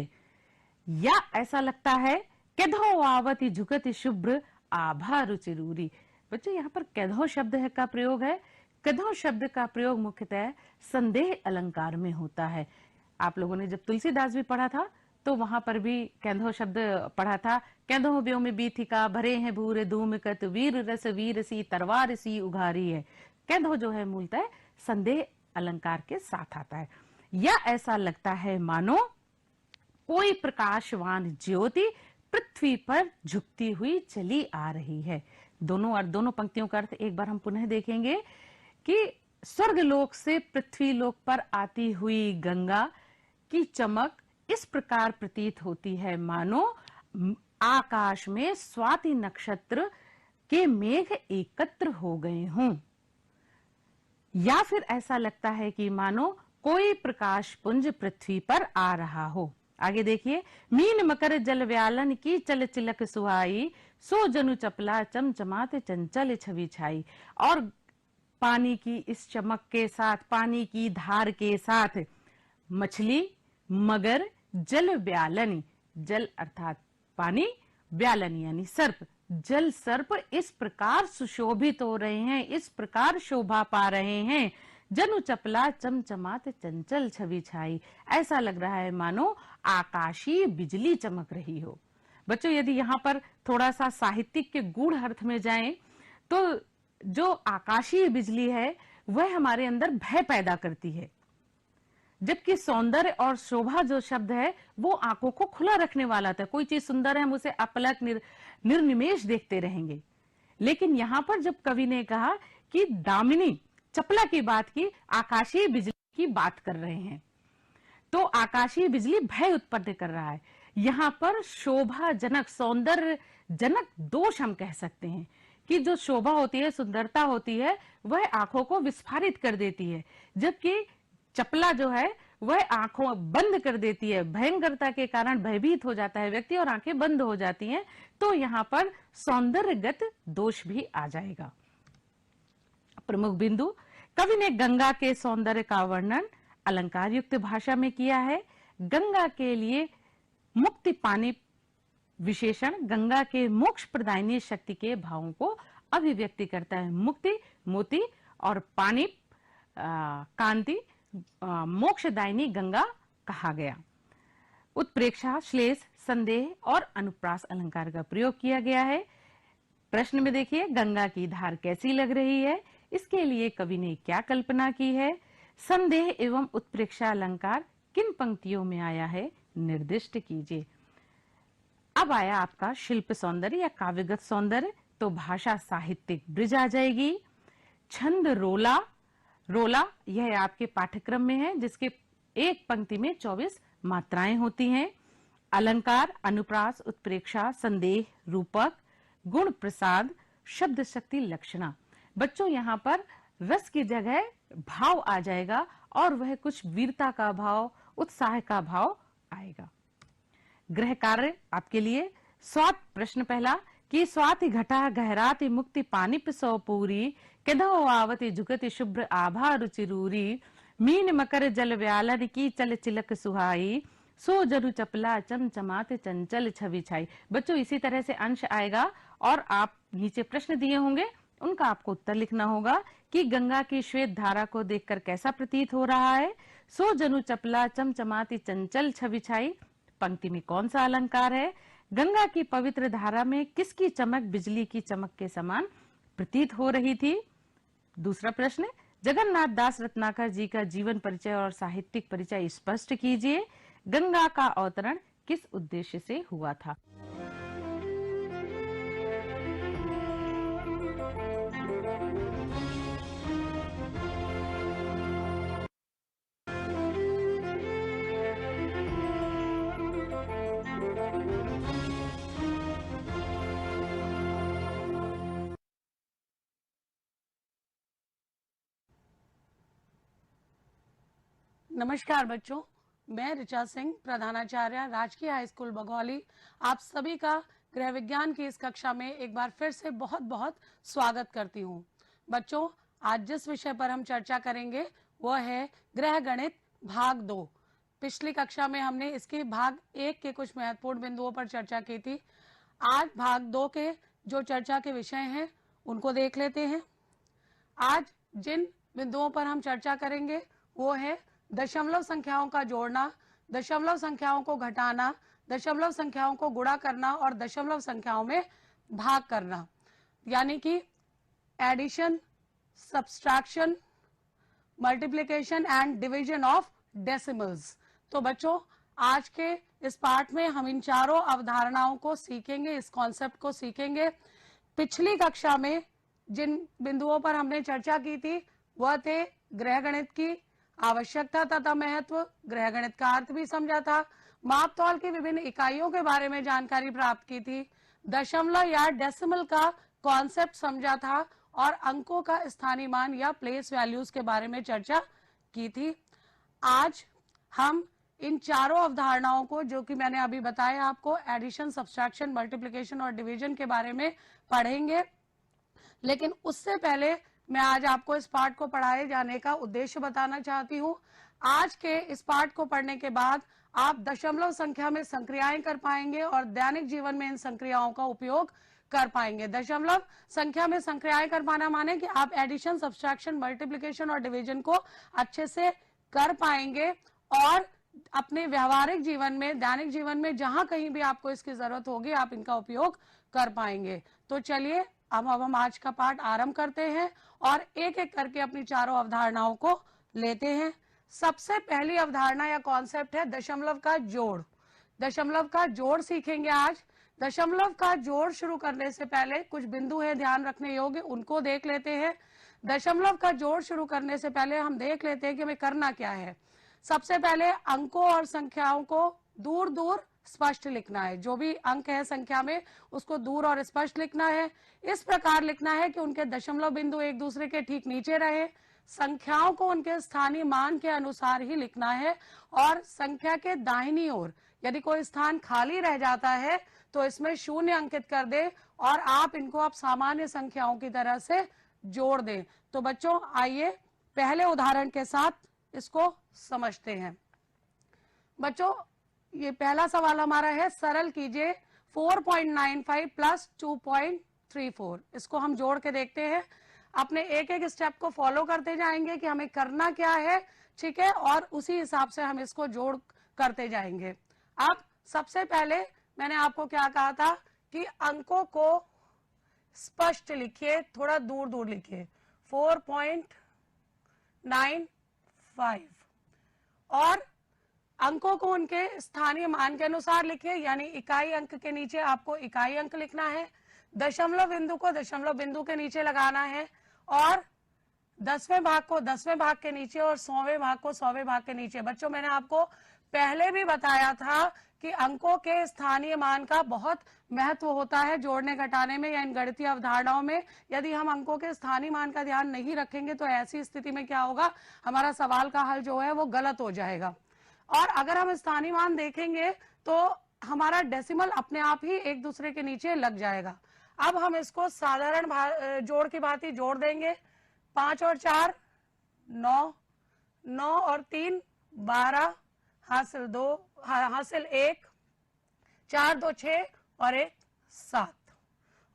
Speaker 2: या ऐसा लगता है कैधो आवती झुकती शुभ्र आभा रुचिरूरी। बच्चों, यहाँ पर कैधो शब्द है का प्रयोग है। कैधो शब्द का प्रयोग मुख्यतः संदेह अलंकार में होता है। आप लोगों ने जब तुलसीदास भी पढ़ा था तो वहां पर भी कैधो शब्द पढ़ा था। कैधो ब्यो में बीथिका, भरे हैं भूरे धूमकत, वीर रस वीर सी तरवार सी उघारी है। कैधो जो है मूलतः संदेह अलंकार के साथ आता है। या ऐसा लगता है मानो कोई प्रकाशवान ज्योति पृथ्वी पर झुकती हुई चली आ रही है। दोनों पंक्तियों का अर्थ एक बार हम पुनः देखेंगे कि स्वर्गलोक से पृथ्वी लोक पर आती हुई गंगा की चमक इस प्रकार प्रतीत होती है मानो आकाश में स्वाति नक्षत्र के मेघ एकत्र हो गए हों। या फिर ऐसा लगता है कि मानो कोई प्रकाश पुंज पृथ्वी पर आ रहा हो। आगे देखिए, मीन मकर जल व्यालन की चल चिलक सुहाई, सो जनु चपला चमचमाते चंचल छवि छाई। और पानी की इस चमक के साथ, पानी की धार के साथ मछली, मगर, जल व्यालन, जल अर्थात पानी, व्यालन यानी सर्प, जल सर्प इस प्रकार सुशोभित हो रहे हैं, इस प्रकार शोभा पा रहे हैं, जनु चपला चमचमात चंचल छवि छाई, ऐसा लग रहा है मानो आकाशीय बिजली चमक रही हो। बच्चों, यदि यहाँ पर थोड़ा सा साहित्यिक के गूढ़ अर्थ में जाएं, तो जो आकाशीय बिजली है वह हमारे अंदर भय पैदा करती है, जबकि सौंदर्य और शोभा जो शब्द है वो आंखों को खुला रखने वाला था। कोई चीज सुंदर है, हम उसे अपलक निर्निमेष देखते रहेंगे। लेकिन यहाँ पर जब कवि ने कहा कि दामिनी चपला की बात की, आकाशीय बिजली की बात कर रहे हैं, तो आकाशीय बिजली भय उत्पन्न कर रहा है। यहाँ पर शोभाजनक, सौंदर्य जनक दोष हम कह सकते हैं कि जो शोभा होती है, सुंदरता होती है, वह आंखों को विस्फारित कर देती है, जबकि चपला जो है वह आंखों बंद कर देती है। भयंकरता के कारण भयभीत हो जाता है व्यक्ति और आंखें बंद हो जाती हैं। तो यहाँ पर सौंदर्यगत दोष भी आ जाएगा। प्रमुख बिंदु, कवि ने गंगा के सौंदर्य का वर्णन अलंकार युक्त भाषा में किया है। गंगा के लिए मुक्ति पानी विशेषण गंगा के मोक्ष प्रदायिनी शक्ति के भावों को अभिव्यक्ति करता है। मुक्ति मोती और पानी कांति मोक्षदायिनी गंगा कहा गया। उत्प्रेक्षा, श्लेष, संदेह और अनुप्रास अलंकार का प्रयोग किया गया है। प्रश्न में देखिए, गंगा की धार कैसी लग रही है, इसके लिए कवि ने क्या कल्पना की है। संदेह एवं उत्प्रेक्षा अलंकार किन पंक्तियों में आया है, निर्दिष्ट कीजिए। अब आया आपका शिल्प सौंदर्य या काव्यगत सौंदर्य, तो भाषा साहित्यिक ब्रिज आ जाएगी। छंद रोला, रोला यह आपके पाठ्यक्रम में है, जिसके एक पंक्ति में 24 मात्राएं होती हैं। अलंकार, अनुप्रास, उत्प्रेक्षा, संदेह, रूपक, गुण प्रसाद, शब्द शक्ति, लक्षणा। बच्चों, यहाँ पर रस की जगह भाव आ जाएगा और वह कुछ वीरता का भाव, उत्साह का भाव आएगा। गृह कार्य आपके लिए, स्वात प्रश्न पहला कि स्वाति घटा गहराति मुक्ति पानिप सौ पूरी, केदो आवति जुगति शुभ्र आभा रुचिरूरी, मीन मकर जल व्यालन की चल चिलक सुहाई, सो जरु चपला चमचमाते चंचल छवि छाई। बच्चों, इसी तरह से अंश आएगा और आप नीचे प्रश्न दिए होंगे, उनका आपको उत्तर लिखना होगा कि गंगा की श्वेत धारा को देखकर कैसा प्रतीत हो रहा है। सो जनु चपला चमचमाती चंचल छवि छाई पंक्ति में कौन सा अलंकार है। गंगा की पवित्र धारा में किसकी चमक बिजली की चमक के समान प्रतीत हो रही थी। दूसरा प्रश्न, जगन्नाथ दास रत्नाकर जी का जीवन परिचय और साहित्यिक परिचय स्पष्ट कीजिए। गंगा का अवतरण किस उद्देश्य से हुआ था।
Speaker 3: नमस्कार बच्चों, मैं ऋचा सिंह, प्रधानाचार्य राजकीय हाई स्कूल बघौली, आप सभी का गृह विज्ञान की इस कक्षा में एक बार फिर से बहुत बहुत स्वागत करती हूँ। बच्चों, आज जिस विषय पर हम चर्चा करेंगे वह है गृह गणित भाग 2। पिछली कक्षा में हमने इसके भाग 1 के कुछ महत्वपूर्ण बिंदुओं पर चर्चा की थी। आज भाग 2 के जो चर्चा के विषय हैं उनको देख लेते हैं। आज जिन बिंदुओं पर हम चर्चा करेंगे वो है दशमलव संख्याओं का जोड़ना, दशमलव संख्याओं को घटाना, दशमलव संख्याओं को गुणा करना और दशमलव संख्याओं में भाग करना, यानी कि addition, subtraction, multiplication and division of decimals. तो बच्चों, आज के इस पाठ में हम इन चारों अवधारणाओं को सीखेंगे, इस कॉन्सेप्ट को सीखेंगे। पिछली कक्षा में जिन बिंदुओं पर हमने चर्चा की थी वह थे गृह गणित की आवश्यकता तथा महत्व, गृह गणित का अर्थ भी समझा था, मापतौल की विभिन्न इकाइयों के बारे में जानकारी प्राप्त की थी, दशमलव या डेसिमल का कॉन्सेप्ट समझा था और अंकों का स्थानीय मान या प्लेस वैल्यूज के बारे में चर्चा की थी। आज हम इन चारों अवधारणाओं को, जो कि मैंने अभी बताया आपको, एडिशन, सब्सट्रैक्शन, मल्टीप्लिकेशन और डिवीजन के बारे में पढ़ेंगे। लेकिन उससे पहले मैं आज आपको इस पाठ को पढ़ाए जाने का उद्देश्य बताना चाहती हूँ। आज के इस पाठ को पढ़ने के बाद आप दशमलव संख्या में संक्रियाएं कर पाएंगे और दैनिक जीवन में इन संक्रियाओं का उपयोग कर पाएंगे। दशमलव संख्या में संक्रियाएं कर पाना माने कि आप एडिशन, सब्सट्रैक्शन, मल्टीप्लिकेशन और डिवीजन को अच्छे से कर पाएंगे और अपने व्यवहारिक जीवन में, दैनिक जीवन में जहां कहीं भी आपको इसकी जरूरत होगी आप इनका उपयोग कर पाएंगे। तो चलिए अब हम आज का पाठ आरंभ करते हैं और एक एक करके अपनी चारों अवधारणाओं को लेते हैं। सबसे पहली अवधारणा या कॉन्सेप्ट है दशमलव का जोड़। दशमलव का जोड़ सीखेंगे आज। दशमलव का जोड़ शुरू करने से पहले कुछ बिंदु है ध्यान रखने योग्य, उनको देख लेते हैं। दशमलव का जोड़ शुरू करने से पहले हम देख लेते हैं कि हमें करना क्या है। सबसे पहले अंकों और संख्याओं को दूर दूर स्पष्ट लिखना है। जो भी अंक है संख्या में उसको दूर और स्पष्ट लिखना है। इस प्रकार लिखना है कि उनके दशमलव बिंदु एक दूसरे के ठीक नीचे रहे। संख्याओं को उनके स्थानीय मान के अनुसार ही लिखना है और संख्या के दाहिनी ओर यदि कोई स्थान खाली रह जाता है तो इसमें 0 अंकित कर दे और आप इनको आप सामान्य संख्याओं की तरह से जोड़ दें। तो बच्चों आइए पहले उदाहरण के साथ इसको समझते हैं। बच्चों ये पहला सवाल हमारा है, सरल कीजिए 4.95 प्लस 2.34। इसको हम जोड़ के देखते हैं। अपने एक एक स्टेप को फॉलो करते जाएंगे कि हमें करना क्या है, ठीक है, और उसी हिसाब से हम इसको जोड़ करते जाएंगे। अब सबसे पहले मैंने आपको क्या कहा था कि अंकों को स्पष्ट लिखिए, थोड़ा दूर दूर लिखिए। 4.95 और अंकों को उनके स्थानीय मान के अनुसार लिखिए, यानी इकाई अंक के नीचे आपको इकाई अंक लिखना है। दशमलव बिंदु को दशमलव बिंदु के नीचे लगाना है और 10वें भाग को 10वें भाग के नीचे और 100वें भाग को 100वें भाग के नीचे। बच्चों मैंने आपको पहले भी बताया था कि अंकों के स्थानीय मान का बहुत महत्व होता है जोड़ने घटाने में या इन गणितीय अवधारणाओं में। यदि हम अंकों के स्थानीय मान का ध्यान नहीं रखेंगे तो ऐसी स्थिति में क्या होगा, हमारा सवाल का हल जो है वो गलत हो जाएगा। और अगर हम स्थानीय मान देखेंगे तो हमारा डेसिमल अपने आप ही एक दूसरे के नीचे लग जाएगा। अब हम इसको साधारण जोड़ की भांति जोड़ देंगे। 5 और 4 9, 9 और 3 12, हासिल 2, हासिल 1, 4 2 6 और 1 7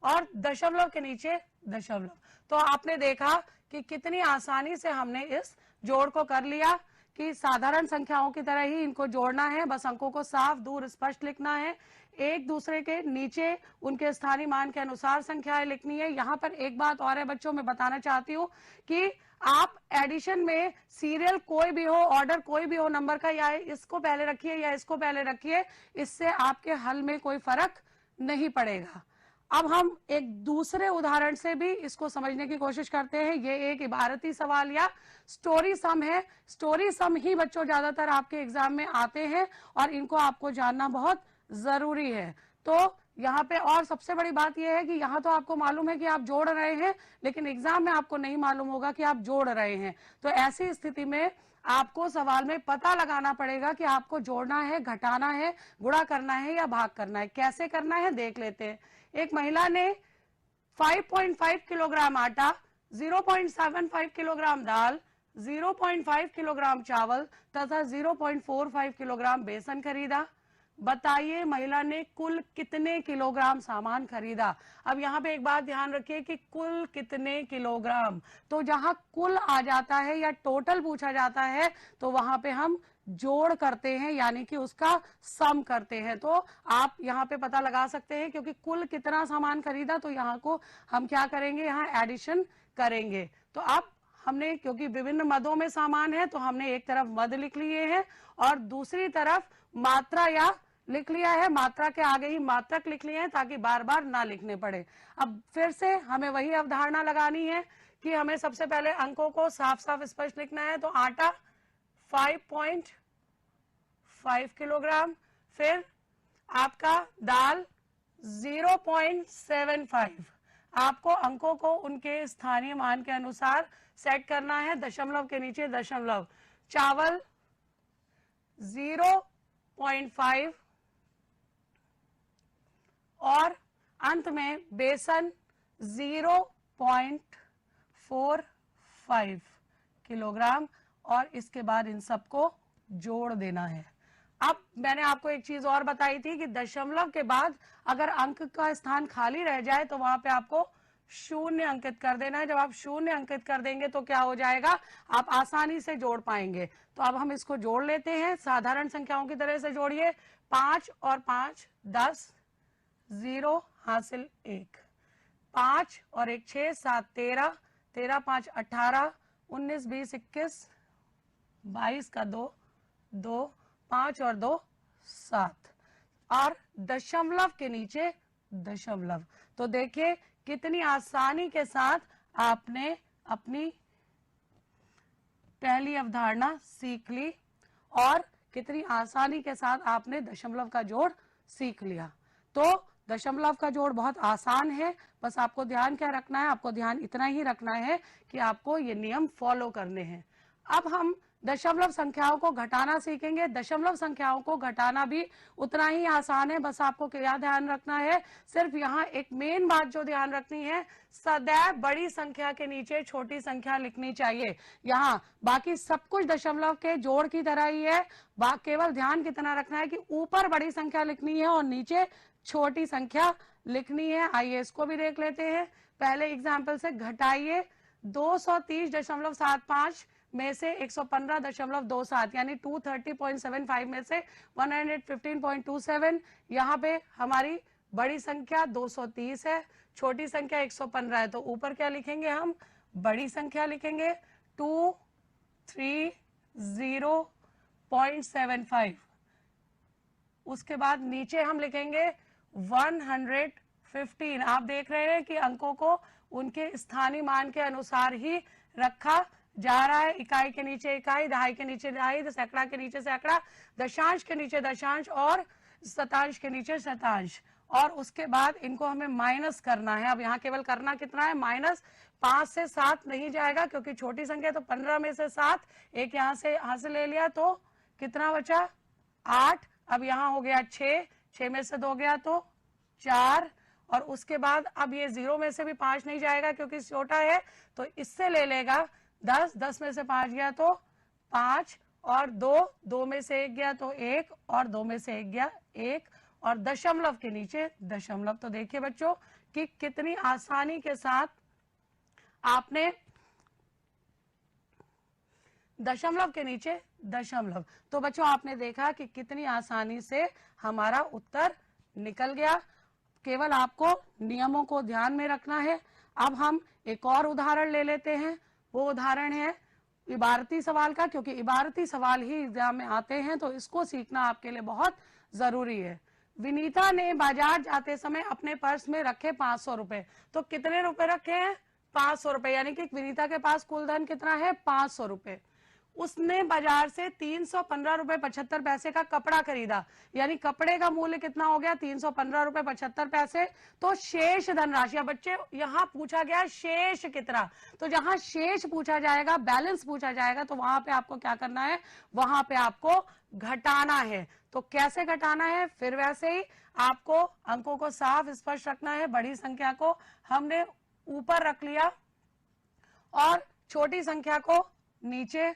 Speaker 3: और दशमलव के नीचे दशमलव। तो आपने देखा कि कितनी आसानी से हमने इस जोड़ को कर लिया कि साधारण संख्याओं की तरह ही इनको जोड़ना है। बस अंकों को साफ दूर स्पष्ट लिखना है, एक दूसरे के नीचे उनके स्थानीय मान के अनुसार संख्याएं लिखनी है। यहाँ पर एक बात और है बच्चों, मैं बताना चाहती हूँ कि आप एडिशन में सीरियल कोई भी हो, ऑर्डर कोई भी हो नंबर का, या इसको पहले रखिए या इसको पहले रखिए, इससे आपके हल में कोई फर्क नहीं पड़ेगा। अब हम एक दूसरे उदाहरण से भी इसको समझने की कोशिश करते हैं। ये एक इबारती सवाल या स्टोरी सम है। स्टोरी सम ही बच्चों ज्यादातर आपके एग्जाम में आते हैं और इनको आपको जानना बहुत जरूरी है। तो यहाँ पे और सबसे बड़ी बात यह है कि यहाँ तो आपको मालूम है कि आप जोड़ रहे हैं, लेकिन एग्जाम में आपको नहीं मालूम होगा कि आप जोड़ रहे हैं। तो ऐसी स्थिति में आपको सवाल में पता लगाना पड़ेगा कि आपको जोड़ना है, घटाना है, गुणा करना है या भाग करना है। कैसे करना है देख लेते हैं। एक महिला ने 5.5 किलोग्राम आटा, 0.75 किलोग्राम दाल, 0.5 किलोग्राम चावल तथा 0.45 किलोग्राम बेसन खरीदा। बताइए महिला ने कुल कितने किलोग्राम सामान खरीदा। अब यहाँ पे एक बात ध्यान रखिए कि कुल कितने किलोग्राम, तो जहां कुल आ जाता है या टोटल पूछा जाता है तो वहां पे हम जोड़ करते हैं, यानी कि उसका सम करते हैं। तो आप यहाँ पे पता लगा सकते हैं क्योंकि कुल कितना सामान खरीदा, तो यहाँ को हम क्या करेंगे, यहाँ एडिशन करेंगे। तो अब हमने, क्योंकि विभिन्न मदों में सामान है, तो हमने एक तरफ मद लिख लिए हैं और दूसरी तरफ मात्रा या लिख लिया है, मात्रा के आगे ही मात्रक लिख लिए हैं ताकि बार बार ना लिखने पड़े। अब फिर से हमें वही अवधारणा लगानी है कि हमें सबसे पहले अंकों को साफ साफ स्पष्ट लिखना है। तो आटा 5.5 किलोग्राम, फिर आपका दाल 0.75, आपको अंकों को उनके स्थानीय मान के अनुसार सेट करना है, दशमलव के नीचे दशमलव। चावल 0.5 और अंत में बेसन 0.45 किलोग्राम और इसके बाद इन सबको जोड़ देना है। अब मैंने आपको एक चीज और बताई थी कि दशमलव के बाद अगर अंक का स्थान खाली रह जाए तो वहां पे आपको शून्य अंकित कर देना है। जब आप शून्य अंकित कर देंगे तो क्या हो जाएगा, आप आसानी से जोड़ पाएंगे। तो अब हम इसको जोड़ लेते हैं, साधारण संख्याओं की तरह से जोड़िए। 5 और 5 10, 0 हासिल 1। 5 और 1 6, 7 13, 13 5 18, 19 20 21, 22 का 2 2, 5 और 2 7, और दशमलव के नीचे दशमलव। तो देखिए कितनी आसानी के साथ आपने अपनी पहली अवधारणा सीख ली और कितनी आसानी के साथ आपने दशमलव का जोड़ सीख लिया। तो दशमलव का जोड़ बहुत आसान है, बस आपको ध्यान क्या रखना है, आपको ध्यान इतना ही रखना है कि आपको ये नियम फॉलो करने हैं। अब हम दशमलव संख्याओं को घटाना सीखेंगे। दशमलव संख्याओं को घटाना भी उतना ही आसान है, बस आपको क्या ध्यान रखना है, सिर्फ यहाँ एक मेन बात जो ध्यान रखनी है, सदैव बड़ी संख्या के नीचे छोटी संख्या लिखनी चाहिए। यहाँ बाकी सब कुछ दशमलव के जोड़ की तरह ही है, केवल ध्यान कितना रखना है कि ऊपर बड़ी संख्या लिखनी है और नीचे छोटी संख्या लिखनी है। आइए इसको भी देख लेते हैं। पहले एग्जाम्पल से घटाइए। 230.75 में से 115.27 यानी 230.75 में से 115.27, यहाँ पे हमारी बड़ी संख्या 230 है, छोटी संख्या 115 है, तो ऊपर क्या लिखेंगे, हम बड़ी संख्या लिखेंगे 230.75। उसके बाद नीचे हम लिखेंगे 115। आप देख रहे हैं कि अंकों को उनके स्थानीय मान के अनुसार ही रखा जा रहा है। इकाई के नीचे इकाई, दहाई के नीचे दहाई, सैकड़ा के नीचे सैकड़ा, दशांश के नीचे दशांश और शतांश के नीचे शतांश। और उसके बाद इनको हमें माइनस करना है। अब यहाँ केवल करना कितना है, माइनस। 5 से 7 नहीं जाएगा क्योंकि छोटी संख्या, तो 15 में से 7 एक यहाँ से ले लिया तो कितना बचा, 8। अब यहाँ हो गया 6, 6 में से 2 गया तो 4, और उसके बाद अब ये 0 में से भी 5 नहीं जाएगा क्योंकि छोटा है, तो इससे ले लेगा 10, 10 में से 5 गया तो 5, और 2, 2 में से 1 गया तो 1, और 2 में से 1 गया 1, और दशमलव के नीचे दशमलव। तो देखिए बच्चों कि कितनी आसानी के साथ आपने दशमलव के नीचे दशमलव। तो बच्चों आपने देखा कि कितनी आसानी से हमारा उत्तर निकल गया। केवल आपको नियमों को ध्यान में रखना है। अब हम एक और उदाहरण ले लेते हैं। वो उदाहरण है इबारती सवाल का, क्योंकि इबारती सवाल ही एग्जाम में आते हैं, तो इसको सीखना आपके लिए बहुत जरूरी है। विनीता ने बाजार जाते समय अपने पर्स में रखे 500 रुपए। तो कितने रुपए रखे हैं, 500 रुपए, यानी कि विनीता के पास कुल धन कितना है, 500 रुपए। उसने बाजार से 315 रुपए 75 पैसे का कपड़ा खरीदा, यानी कपड़े का मूल्य कितना हो गया, 315 रुपए 75 पैसे। तो शेष धनराशि, बच्चे यहाँ पूछा गया शेष कितना, तो जहां शेष पूछा जाएगा, बैलेंस पूछा जाएगा, तो वहां पे आपको क्या करना है, वहां पे आपको घटाना है। तो कैसे घटाना है, फिर वैसे ही आपको अंकों को साफ स्पष्ट रखना है। बड़ी संख्या को हमने ऊपर रख लिया और छोटी संख्या को नीचे,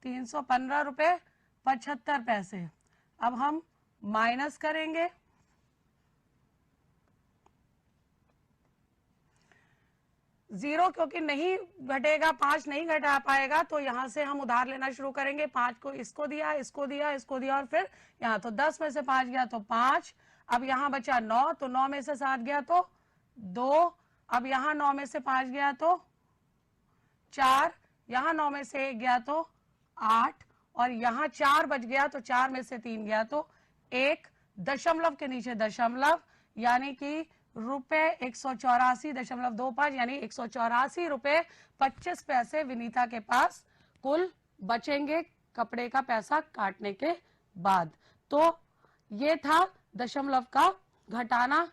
Speaker 3: 315 रुपए 75 पैसे। अब हम माइनस करेंगे, जीरो क्योंकि नहीं घटेगा, 5 नहीं घटा पाएगा, तो यहां से हम उधार लेना शुरू करेंगे। 5 को इसको दिया, इसको दिया, इसको दिया, और फिर यहाँ तो 10 में से 5 गया तो 5। अब यहाँ बचा 9, तो 9 में से 7 गया तो 2। अब यहाँ 9 में से 5 गया तो 4, यहाँ 9 में से 1 गया तो 8, और यहाँ 4 बच गया तो 4 में से 3 गया तो 1। दशमलव के नीचे दशमलव, यानी कि रुपए 184.25, यानी 184 रुपए 25 पैसे विनीता के पास कुल बचेंगे कपड़े का पैसा काटने के बाद। तो ये था दशमलव का घटाना।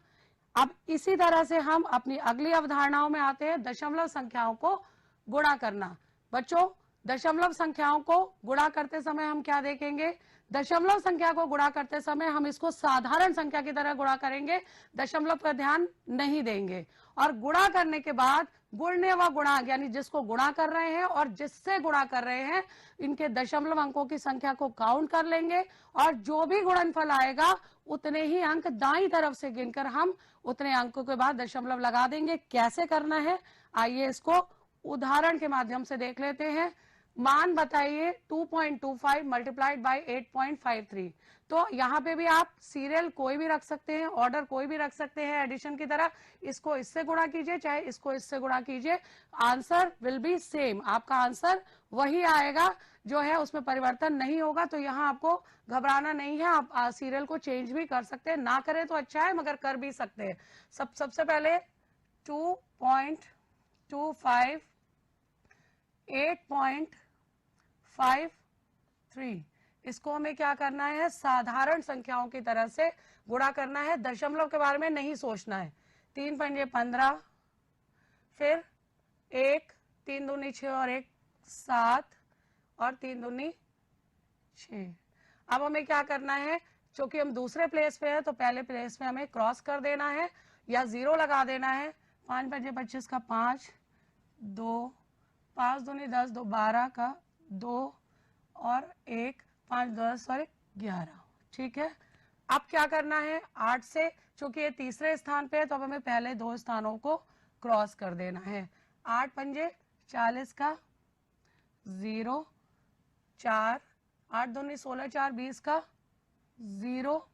Speaker 3: अब इसी तरह से हम अपनी अगली अवधारणाओं में आते हैं, दशमलव संख्याओं को गुणा करना। बच्चों दशमलव संख्याओं को गुणा करते समय हम क्या देखेंगे, दशमलव संख्या को गुणा करते समय हम इसको साधारण संख्या की तरह गुणा करेंगे, दशमलव पर ध्यान नहीं देंगे। और गुणा करने के बाद गुणने व गुणांक यानी जिसको गुणा कर रहे हैं और जिससे गुणा कर रहे हैं इनके दशमलव अंकों की संख्या को काउंट कर लेंगे और जो भी गुणनफल आएगा उतने ही अंक दाईं तरफ से गिनकर हम उतने अंकों के बाद दशमलव लगा देंगे। कैसे करना है आइए इसको उदाहरण के माध्यम से देख लेते हैं। मान बताइए 2.25 मल्टीप्लाइड बाई 8.53। तो यहाँ पे भी आप सीरियल कोई भी रख सकते हैं, ऑर्डर कोई भी रख सकते हैं एडिशन की तरह। इसको इससे गुणा कीजिए चाहे इसको इससे गुणा कीजिए, आंसर विल बी सेम। आपका आंसर वही आएगा, जो है उसमें परिवर्तन नहीं होगा। तो यहाँ आपको घबराना नहीं है, आप सीरियल को चेंज भी कर सकते हैं, ना करें तो अच्छा है मगर कर भी सकते हैं। सबसे पहले 2.25 8.53 इसको हमें क्या करना है, साधारण संख्याओं की तरह से गुणा करना है, दशमलव के बारे में नहीं सोचना है। 3 पंजे 15, फिर 1, 3 दूनी 6 और 1 7 और 3 दूनी 6। अब हमें क्या करना है, क्योंकि हम दूसरे प्लेस पे है तो पहले प्लेस में हमें क्रॉस कर देना है या 0 लगा देना है। 5 पंजे 25 का 5, 2, 5 दूनी 10, 2 12 का 2 और 1, 5 10 और 1 11। ठीक है, अब क्या करना है 8 से, चूंकि ये तीसरे स्थान पे है तो अब हमें पहले 2 स्थानों को क्रॉस कर देना है। 8 पंजे 40 का 0, 4, 8 दूनी 16, 4 20 का 0,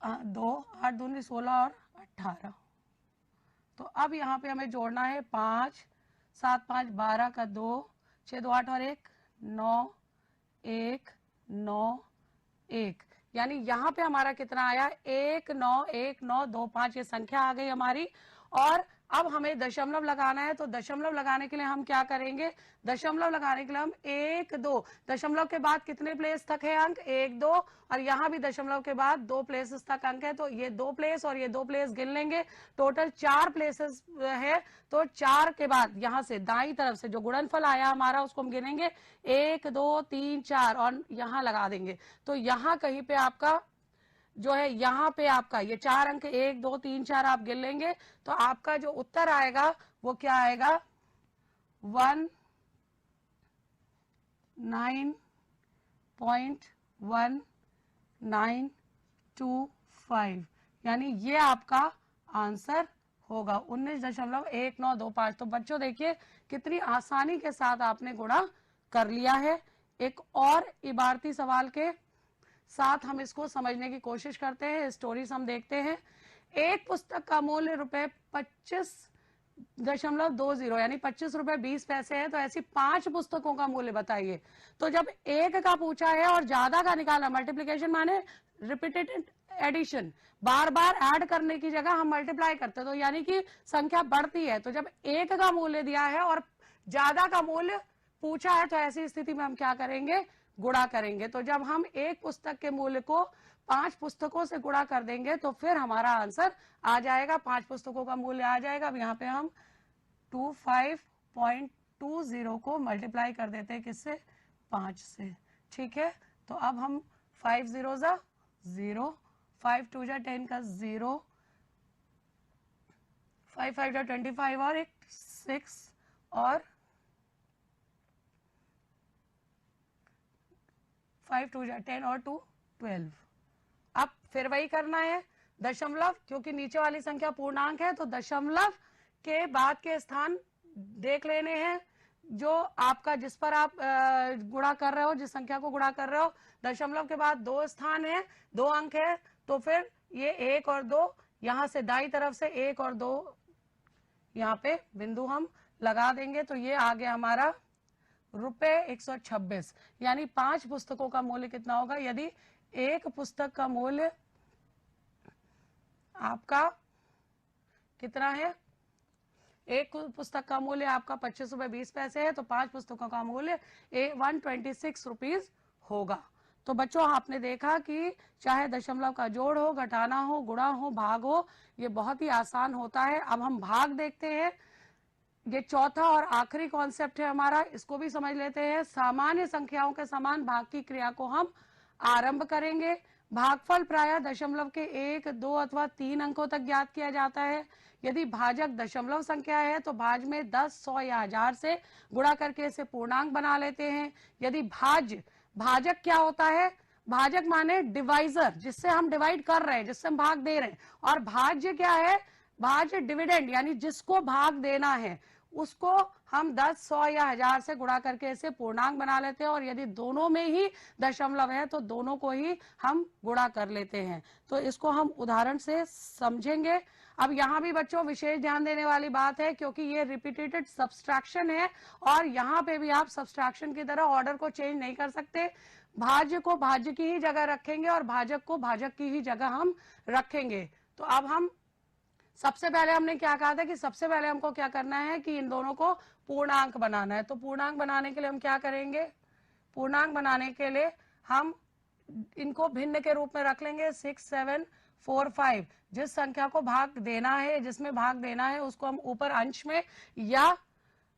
Speaker 3: 2, 8 दूनी 16 और 18। तो अब यहाँ पे हमें जोड़ना है 5, 7 5 12 का 2, 6 2 8 और 1 9, 1 9 1। यानी यहाँ पे हमारा कितना आया, 1 9 1 9 2 5 ये संख्या आ गई हमारी। और अब हमें दशमलव लगाना है, तो दशमलव लगाने के लिए हम क्या करेंगे, दशमलव लगाने के लिए हम 1 2, दशमलव के बाद कितने प्लेस तक है अंक 1 2, और यहाँ भी दशमलव के बाद 2 प्लेसेस तक अंक है, तो ये 2 प्लेस और ये 2 प्लेस गिन लेंगे, टोटल 4 प्लेसेस है। तो 4 के बाद यहाँ से दाईं तरफ से जो गुणनफल आया हमारा उसको हम गिनेंगे 1 2 3 4 और यहाँ लगा देंगे। तो यहाँ कहीं पे आपका जो है, यहाँ पे आपका ये 4 अंक 1 2 3 4 आप गिन लेंगे, तो आपका जो उत्तर आएगा वो क्या आएगा 19.1925, यानी ये आपका आंसर होगा 19.1925। तो बच्चों देखिए कितनी आसानी के साथ आपने गुणा कर लिया है। एक और इबारती सवाल के साथ हम इसको समझने की कोशिश करते हैं, स्टोरीज हम देखते हैं। एक पुस्तक का मूल्य ₹25.20 यानी 25 रुपए 20 पैसे है, तो ऐसी 5 पुस्तकों का मूल्य बताइए। तो जब एक का पूछा है और ज्यादा का निकाला, मल्टीप्लीकेशन माने रिपीटेड एडिशन, बार बार ऐड करने की जगह हम मल्टीप्लाई करते हैं, तो यानी कि संख्या बढ़ती है। तो जब एक का मूल्य दिया है और ज्यादा का मूल्य पूछा है तो ऐसी स्थिति में हम क्या करेंगे, गुणा करेंगे। तो जब हम एक पुस्तक के मूल्य को 5 पुस्तकों से गुणा कर देंगे तो फिर हमारा आंसर आ जाएगा, 5 पुस्तकों का मूल्य आ जाएगा। अब यहाँ पे हम 25.20 को मल्टीप्लाई कर देते हैं किससे, 5 से। ठीक है, तो अब हम 5 0 जा 0, 5 2 जा 10 का 0, 5 5 जा 25 और 1 6 और 5 2 जा 10 और 2 12। अब फिर वही करना है, दशमलव, क्योंकि नीचे वाली संख्या पूर्णांक है तो दशमलव के बाद के स्थान देख लेने हैं जो आपका, जिस पर आप गुणा कर रहे हो, जिस संख्या को गुणा कर रहे हो। दशमलव के बाद 2 स्थान है, 2 अंक है, तो फिर ये 1 और 2, यहां से दाईं तरफ से 1 और 2 यहाँ पे बिंदु हम लगा देंगे, तो ये आ गया हमारा ₹126। यानी 5 पुस्तकों का मूल्य कितना होगा, यदि एक पुस्तक का मूल्य आपका कितना है, एक पुस्तक का मूल्य आपका 25 रुपए 20 पैसे है, तो 5 पुस्तकों का मूल्य 126 रुपीज होगा। तो बच्चों आपने देखा कि चाहे दशमलव का जोड़ हो, घटाना हो, गुणा हो, भाग हो, ये बहुत ही आसान होता है। अब हम भाग देखते हैं, ये चौथा और आखिरी कॉन्सेप्ट है हमारा, इसको भी समझ लेते हैं। सामान्य संख्याओं के समान भाग की क्रिया को हम आरंभ करेंगे। भागफल प्रायः दशमलव के 1, 2 अथवा 3 अंकों तक ज्ञात किया जाता है। यदि भाजक दशमलव संख्या है तो भाज्य में 10, 100 या 1000 से गुणा करके इसे पूर्णांक बना लेते हैं। यदि भाजक क्या होता है? भाजक माने डिवाइजर, जिससे हम डिवाइड कर रहे हैं, जिससे हम भाग दे रहे हैं। और भाज्य क्या है? भाज्य डिविडेंड, यानी जिसको भाग देना है उसको हम 10, 100 या 1000 से गुणा करके इसे पूर्णांक बना लेते हैं। और यदि दोनों में ही दशमलव है तो दोनों को ही हम गुणा कर लेते हैं। तो इसको हम उदाहरण से समझेंगे। अब यहाँ भी बच्चों विशेष ध्यान देने वाली बात है, क्योंकि ये रिपीटेड सब्सट्रैक्शन है और यहाँ पे भी आप सब्सट्रैक्शन की तरह ऑर्डर को चेंज नहीं कर सकते। भाज्य को भाज्य की ही जगह रखेंगे और भाजक को भाजक की ही जगह हम रखेंगे। तो अब हम सबसे पहले हमने क्या कहा था कि सबसे पहले हमको क्या करना है कि इन दोनों को पूर्णांक बनाना है। तो पूर्णांक बनाने के लिए हम क्या करेंगे? पूर्णांक बनाने के लिए हम इनको भिन्न के रूप में रख लेंगे। 6, 7, 4, 5। जिस संख्या को भाग देना है, जिसमें भाग देना है, उसको हम ऊपर अंश में या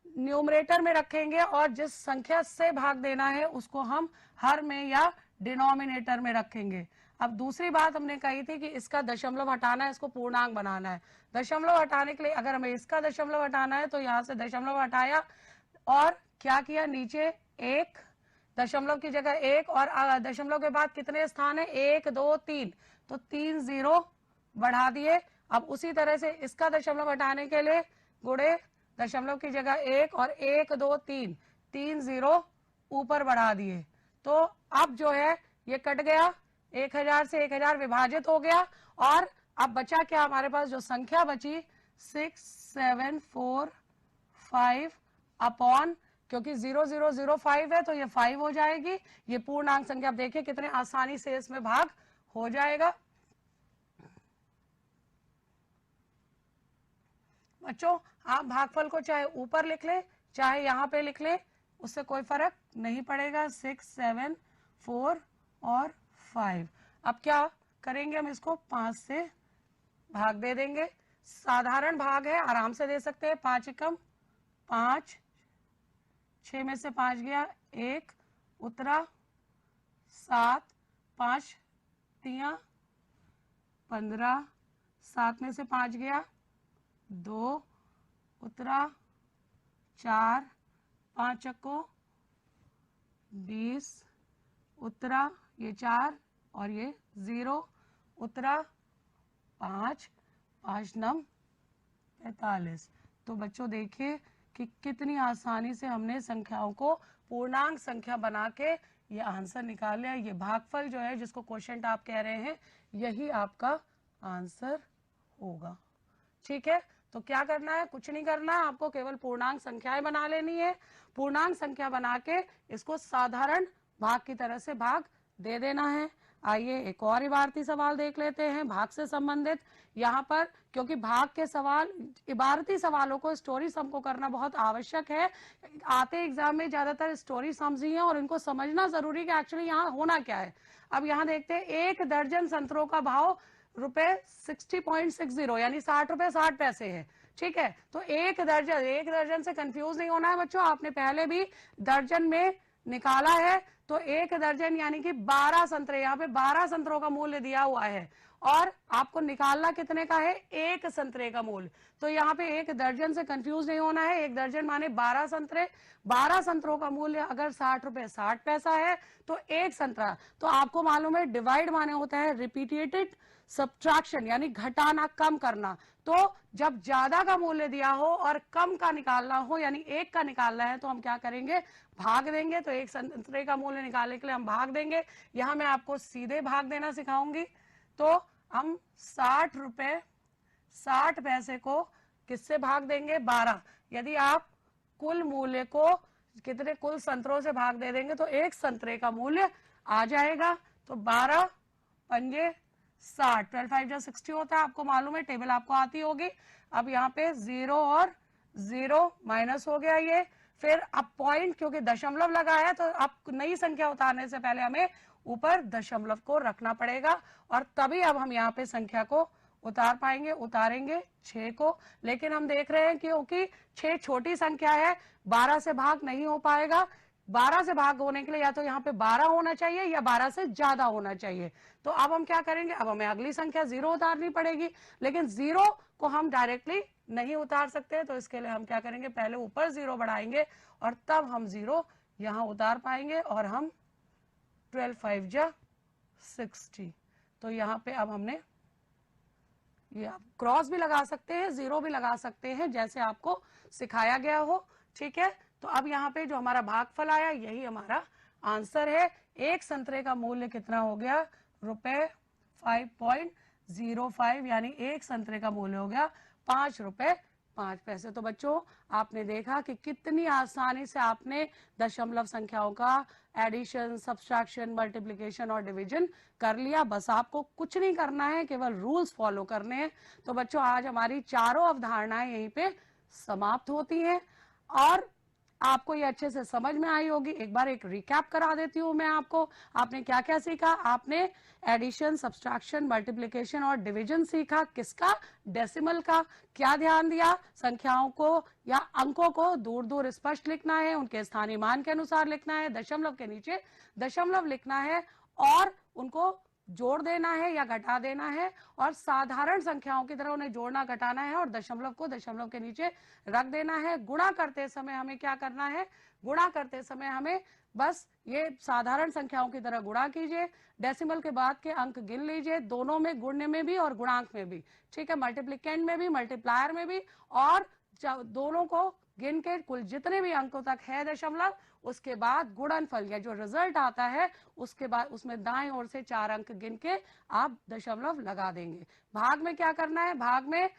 Speaker 3: न्यूमरेटर में रखेंगे और जिस संख्या से भाग देना है उसको हम हर में या डिनोमिनेटर में रखेंगे। अब दूसरी बात हमने कही थी कि इसका दशमलव हटाना है, इसको पूर्णांक बनाना है। दशमलव हटाने के लिए अगर हमें इसका दशमलव हटाना है तो यहाँ से दशमलव हटाया और क्या किया? नीचे 1, दशमलव की जगह 1 और दशमलव के बाद कितने स्थान है? 1, 2, 3, तो 3 0 बढ़ा दिए। अब उसी तरह से इसका दशमलव हटाने के लिए गुणे दशमलव की जगह 1 और 1, 2, 3, 3 0 ऊपर बढ़ा दिए। तो अब जो है ये कट गया, 1000 से 1000 विभाजित हो गया और अब बचा क्या हमारे पास? जो संख्या बची 6, 7, 4, 5 अपॉन, क्योंकि 0005 है तो ये 5 हो जाएगी। ये पूर्णांक संख्या, आप देखिए कितने आसानी से इसमें भाग हो जाएगा। बच्चों आप भागफल को चाहे ऊपर लिख ले चाहे यहाँ पे लिख ले, उससे कोई फर्क नहीं पड़ेगा। 6, 7, 4 और 5। अब क्या करेंगे? हम इसको 5 से भाग दे देंगे। साधारण भाग है, आराम से दे सकते हैं। 5 एकम 5, 6 में से 5 गया 1, उतरा 7, 5 तिया 15, 7 में से 5 गया 2, उतरा 4, 5 चक्को 20, उतरा ये 4 और ये 0, उतरा 5, 5 नम 45। तो बच्चों देखिए कि कितनी आसानी से हमने संख्याओं को पूर्णांक संख्या बना के ये आंसर निकाल लिया। ये भागफल जो है, जिसको क्वोशिएंट आप कह रहे हैं, यही आपका आंसर होगा। ठीक है, तो क्या करना है? कुछ नहीं करना है, आपको केवल पूर्णांक संख्याएं बना लेनी है। पूर्णांक संख्या बना के इसको साधारण भाग की तरह से भाग दे देना है। आइए एक और इबारती सवाल देख लेते हैं भाग से संबंधित। यहाँ पर क्योंकि भाग के सवाल, इबारती सवालों को स्टोरी सम को करना बहुत आवश्यक है। आते एग्जाम में ज्यादातर स्टोरी सम्स ही हैं और इनको समझना जरूरी है कि एक्चुअली यहाँ होना क्या है। अब यहाँ देखते हैं, 1 दर्जन संतरों का भाव रुपए 60.60 यानी 60 रुपए 60 पैसे है। ठीक है, तो एक दर्जन से कंफ्यूज नहीं होना है बच्चों। आपने पहले भी दर्जन में निकाला है, तो 1 दर्जन यानी कि 12 संतरे, यहाँ पे 12 संतरों का मूल्य दिया हुआ है और आपको निकालना कितने का है? 1 संतरे का मूल्य। तो यहाँ पे 1 दर्जन से कंफ्यूज नहीं होना है। 1 दर्जन माने 12 संतरे, 12 संतरों का मूल्य अगर 60 रुपए 60 पैसा है तो 1 संतरा। तो आपको मालूम है डिवाइड माने होता है रिपीटेड सब्ट्रैक्शन, यानी घटाना, कम करना। तो जब ज्यादा का मूल्य दिया हो और कम का निकालना हो, यानी 1 का निकालना है, तो हम क्या करेंगे? भाग देंगे। तो 1 संतरे का मूल्य निकालने के लिए हम भाग देंगे। यहां मैं आपको सीधे भाग देना सिखाऊंगी। तो हम 60 रुपए 60 पैसे को किससे भाग देंगे? 12। यदि आप कुल मूल्य को कितने कुल संतरों से भाग दे देंगे तो 1 संतरे का मूल्य आ जाएगा। तो 12 पंजे 60, 12 5 जा 60 होता है, आपको मालूम है, टेबल आपको आती होगी। अब यहाँ पे 0 और 0 माइनस हो गया ये। फिर अब पॉइंट, क्योंकि दशमलव लगा है तो अब नई संख्या उतारने से पहले हमें ऊपर दशमलव को रखना पड़ेगा और तभी अब हम यहाँ पे संख्या को उतार पाएंगे। उतारेंगे 6 को, लेकिन हम देख रहे हैं क्योंकि 6 छोटी संख्या है, 12 से भाग नहीं हो पाएगा। 12 से भाग होने के लिए या तो यहाँ पे 12 होना चाहिए या 12 से ज्यादा होना चाहिए। तो अब हम क्या करेंगे, अब हमें अगली संख्या 0 उतारनी पड़ेगी, लेकिन 0 को हम डायरेक्टली नहीं उतार सकते, तो इसके लिए हम क्या करेंगे, पहले ऊपर 0 बढ़ाएंगे और तब हम 0 यहाँ उतार पाएंगे। और हम 12 5 जा 60, तो यहाँ पे अब हमने ये आप क्रॉस भी लगा सकते हैं, 0 भी लगा सकते हैं, जैसे आपको सिखाया गया हो। ठीक है, तो अब यहाँ पे जो हमारा भागफल आया यही हमारा आंसर है। एक संतरे का मूल्य कितना हो गया, रुपए 5.05, यानी एक संतरे का मूल्य हो गया 5 रुपए 5 पैसे। तो बच्चों आपने देखा कि कितनी आसानी से आपने दशमलव संख्याओं का एडिशन, सब्सट्रैक्शन, मल्टीप्लिकेशन और डिवीजन कर लिया। बस आपको कुछ नहीं करना है, केवल रूल्स फॉलो करने हैं। तो बच्चों आज हमारी चारों अवधारणाएं यहीं पे समाप्त होती हैं और आपको ये अच्छे से समझ में आई होगी। एक बार एक रिकैप करा देती हूँ मैं आपको। आपने क्या क्या सीखा, आपने एडिशन, सब्सट्रैक्शन, मल्टीप्लिकेशन और डिवीजन सीखा। किसका, डेसिमल का। क्या ध्यान दिया, संख्याओं को या अंकों को दूर दूर स्पष्ट लिखना है, उनके स्थानीय मान के अनुसार लिखना है, दशमलव के नीचे दशमलव लिखना है और उनको जोड़ देना है या घटा देना है, और साधारण संख्याओं की तरह उन्हें जोड़ना घटाना है और दशमलव को दशमलव के नीचे रख देना है। गुणा करते समय हमें क्या करना है, गुणा करते समय हमें बस ये साधारण संख्याओं की तरह गुणा कीजिए, डेसिमल के बाद के अंक गिन लीजिए, दोनों में, गुणने में भी और गुणांक में भी। ठीक है, मल्टीप्लिकेंड में भी, मल्टीप्लायर में भी, और दोनों को गिन के कुल जितने भी अंकों तक है दशमलव, उसके बाद गुणनफल या जो रिजल्ट आता है उसके बाद उसमें दाएं ओर से 4 अंक गिन के आप दशमलव लगा देंगे। भाग में क्या करना है, भाग में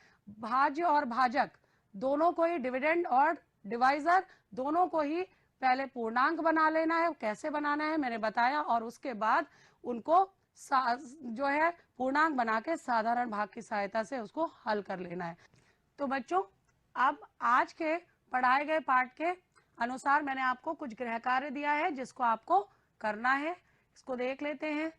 Speaker 3: भाज्य और भाजक दोनों को ही, डिविडेंड और डिवाइजर दोनों को ही पहले पूर्णांक बना लेना है। कैसे बनाना है मैंने बताया, और उसके बाद उनको जो है पूर्णांक बना के साधारण भाग की सहायता से उसको हल कर लेना है। तो बच्चों अब आज के पढ़ाए गए पाठ के अनुसार मैंने आपको कुछ गृह कार्य दिया है जिसको आपको करना है। इसको देख लेते हैं।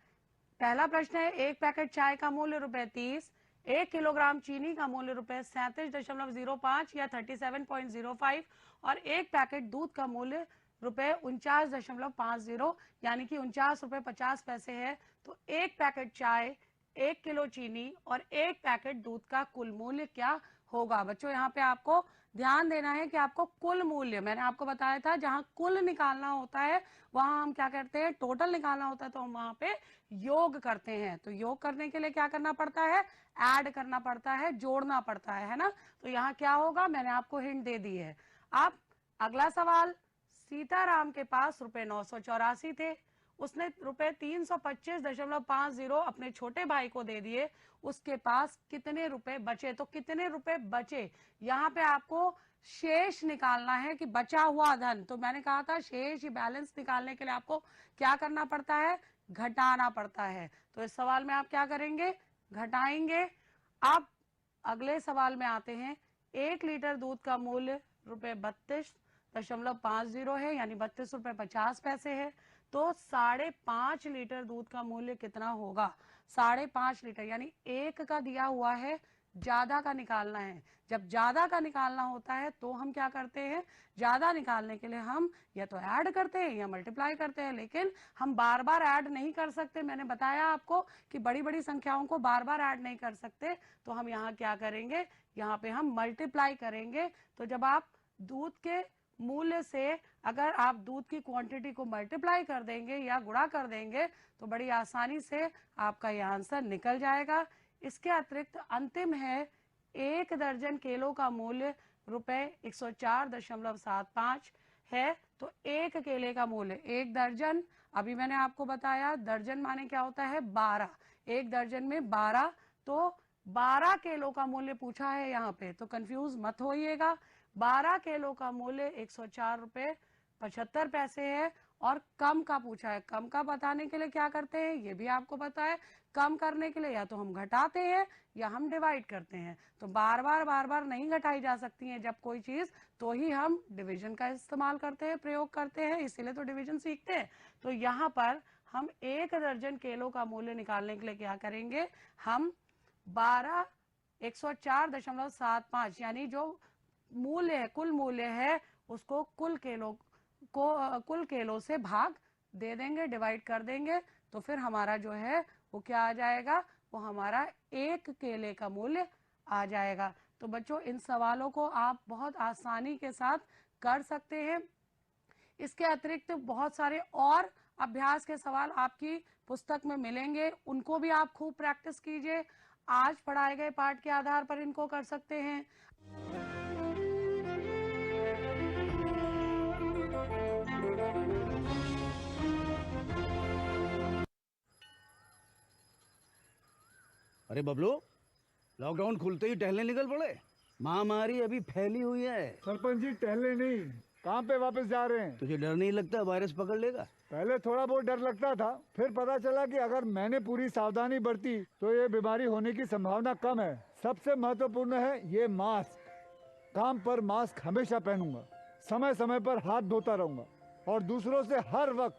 Speaker 3: पहला प्रश्न है, एक पैकेट चाय का मूल्य ₹30, 1 किलोग्राम चीनी का मूल्य ₹37.05 या 37.05 और एक पैकेट दूध का मूल्य ₹49.50 यानी कि 49 रुपए 50 पैसे है। तो एक पैकेट चाय, 1 किलो चीनी और एक पैकेट दूध का कुल मूल्य क्या होगा। बच्चों यहाँ पे आपको ध्यान देना है कि आपको कुल मूल्य, मैंने आपको बताया था जहां कुल निकालना होता है वहां हम क्या करते हैं, टोटल निकालना होता है तो हम वहां पे योग करते हैं। तो योग करने के लिए क्या करना पड़ता है, ऐड करना पड़ता है, जोड़ना पड़ता है ना। तो यहाँ क्या होगा, मैंने आपको हिंट दे दी है। अब अगला सवाल, सीताराम के पास ₹984 थे, उसने ₹325.50 अपने छोटे भाई को दे दिए, उसके पास कितने रुपए बचे। तो कितने रुपए बचे, यहाँ पे आपको शेष निकालना है कि बचा हुआ धन। तो मैंने कहा था शेष बैलेंस निकालने के लिए आपको क्या करना पड़ता है, घटाना पड़ता है। तो इस सवाल में आप क्या करेंगे, घटाएंगे। अब अगले सवाल में आते हैं, 1 लीटर दूध का मूल्य ₹32.50 है यानी 32 रुपए 50 पैसे है। तो 5.5 लीटर दूध का मूल्य कितना होगा, 5.5 लीटर यानी एक का दिया हुआ है, ज्यादा का निकालना है। जब ज्यादा का निकालना होता है तो हम क्या करते हैं, ज्यादा निकालने के लिए हम या तो ऐड करते हैं या मल्टीप्लाई करते हैं, लेकिन हम बार बार ऐड नहीं कर सकते। मैंने बताया आपको कि बड़ी बड़ी संख्याओं को बार बार ऐड नहीं कर सकते, तो हम यहाँ क्या करेंगे, यहाँ पे हम मल्टीप्लाई करेंगे। तो जब आप दूध के मूल्य से अगर आप दूध की क्वांटिटी को मल्टीप्लाई कर देंगे या गुणा कर देंगे तो बड़ी आसानी से आपका यह आंसर निकल जाएगा। इसके अतिरिक्त अंतिम है, 1 दर्जन केलों का मूल्य ₹104.75 है। तो एक केले का मूल्य, 1 दर्जन, अभी मैंने आपको बताया दर्जन माने क्या होता है, 12, 1 दर्जन में 12, तो 12 किलो का मूल्य पूछा है यहाँ पे, तो कंफ्यूज मत होइएगा। 12 किलो का मूल्य 104 रुपए 75 पैसे है। और कम का पूछा है, कम का बताने के लिए क्या करते हैं ये भी आपको पता है। कम करने के लिए या तो हम घटाते हैं या हम डिवाइड करते हैं। तो बार बार नहीं घटाई जा सकती है जब कोई चीज, तो ही हम डिवीजन का इस्तेमाल करते हैं, प्रयोग करते हैं, इसीलिए तो डिवीजन सीखते हैं। तो यहाँ पर हम 1 दर्जन केलों का मूल्य निकालने के लिए क्या करेंगे, हम 104.75 यानी जो मूल्य है, कुल मूल्य है, उसको कुल केलों कुल केलों से भाग दे देंगे, डिवाइड कर देंगे, तो फिर हमारा जो है वो क्या आ जाएगा, वो हमारा 1 केले का मूल्य आ जाएगा। तो बच्चों इन सवालों को आप बहुत आसानी के साथ कर सकते हैं। इसके अतिरिक्त बहुत सारे और अभ्यास के सवाल आपकी पुस्तक में मिलेंगे, उनको भी आप खूब प्रैक्टिस कीजिए। आज पढ़ाए गए पाठ के आधार पर इनको कर सकते हैं।
Speaker 4: अरे बबलू, लॉकडाउन खुलते ही टहलने निकल पड़े। महामारी अभी फैली हुई है।
Speaker 5: सरपंच जी टहलने नहीं, काम पे वापस जा रहे हैं।
Speaker 4: तुझे डर नहीं लगता वायरस पकड़ लेगा?
Speaker 5: पहले थोड़ा बहुत डर लगता था, फिर पता चला कि अगर मैंने पूरी सावधानी बरती तो ये बीमारी होने की संभावना कम है। सबसे महत्वपूर्ण है ये मास्क। काम पर मास्क हमेशा पहनूंगा, समय समय पर हाथ धोता रहूंगा और दूसरों से हर वक्त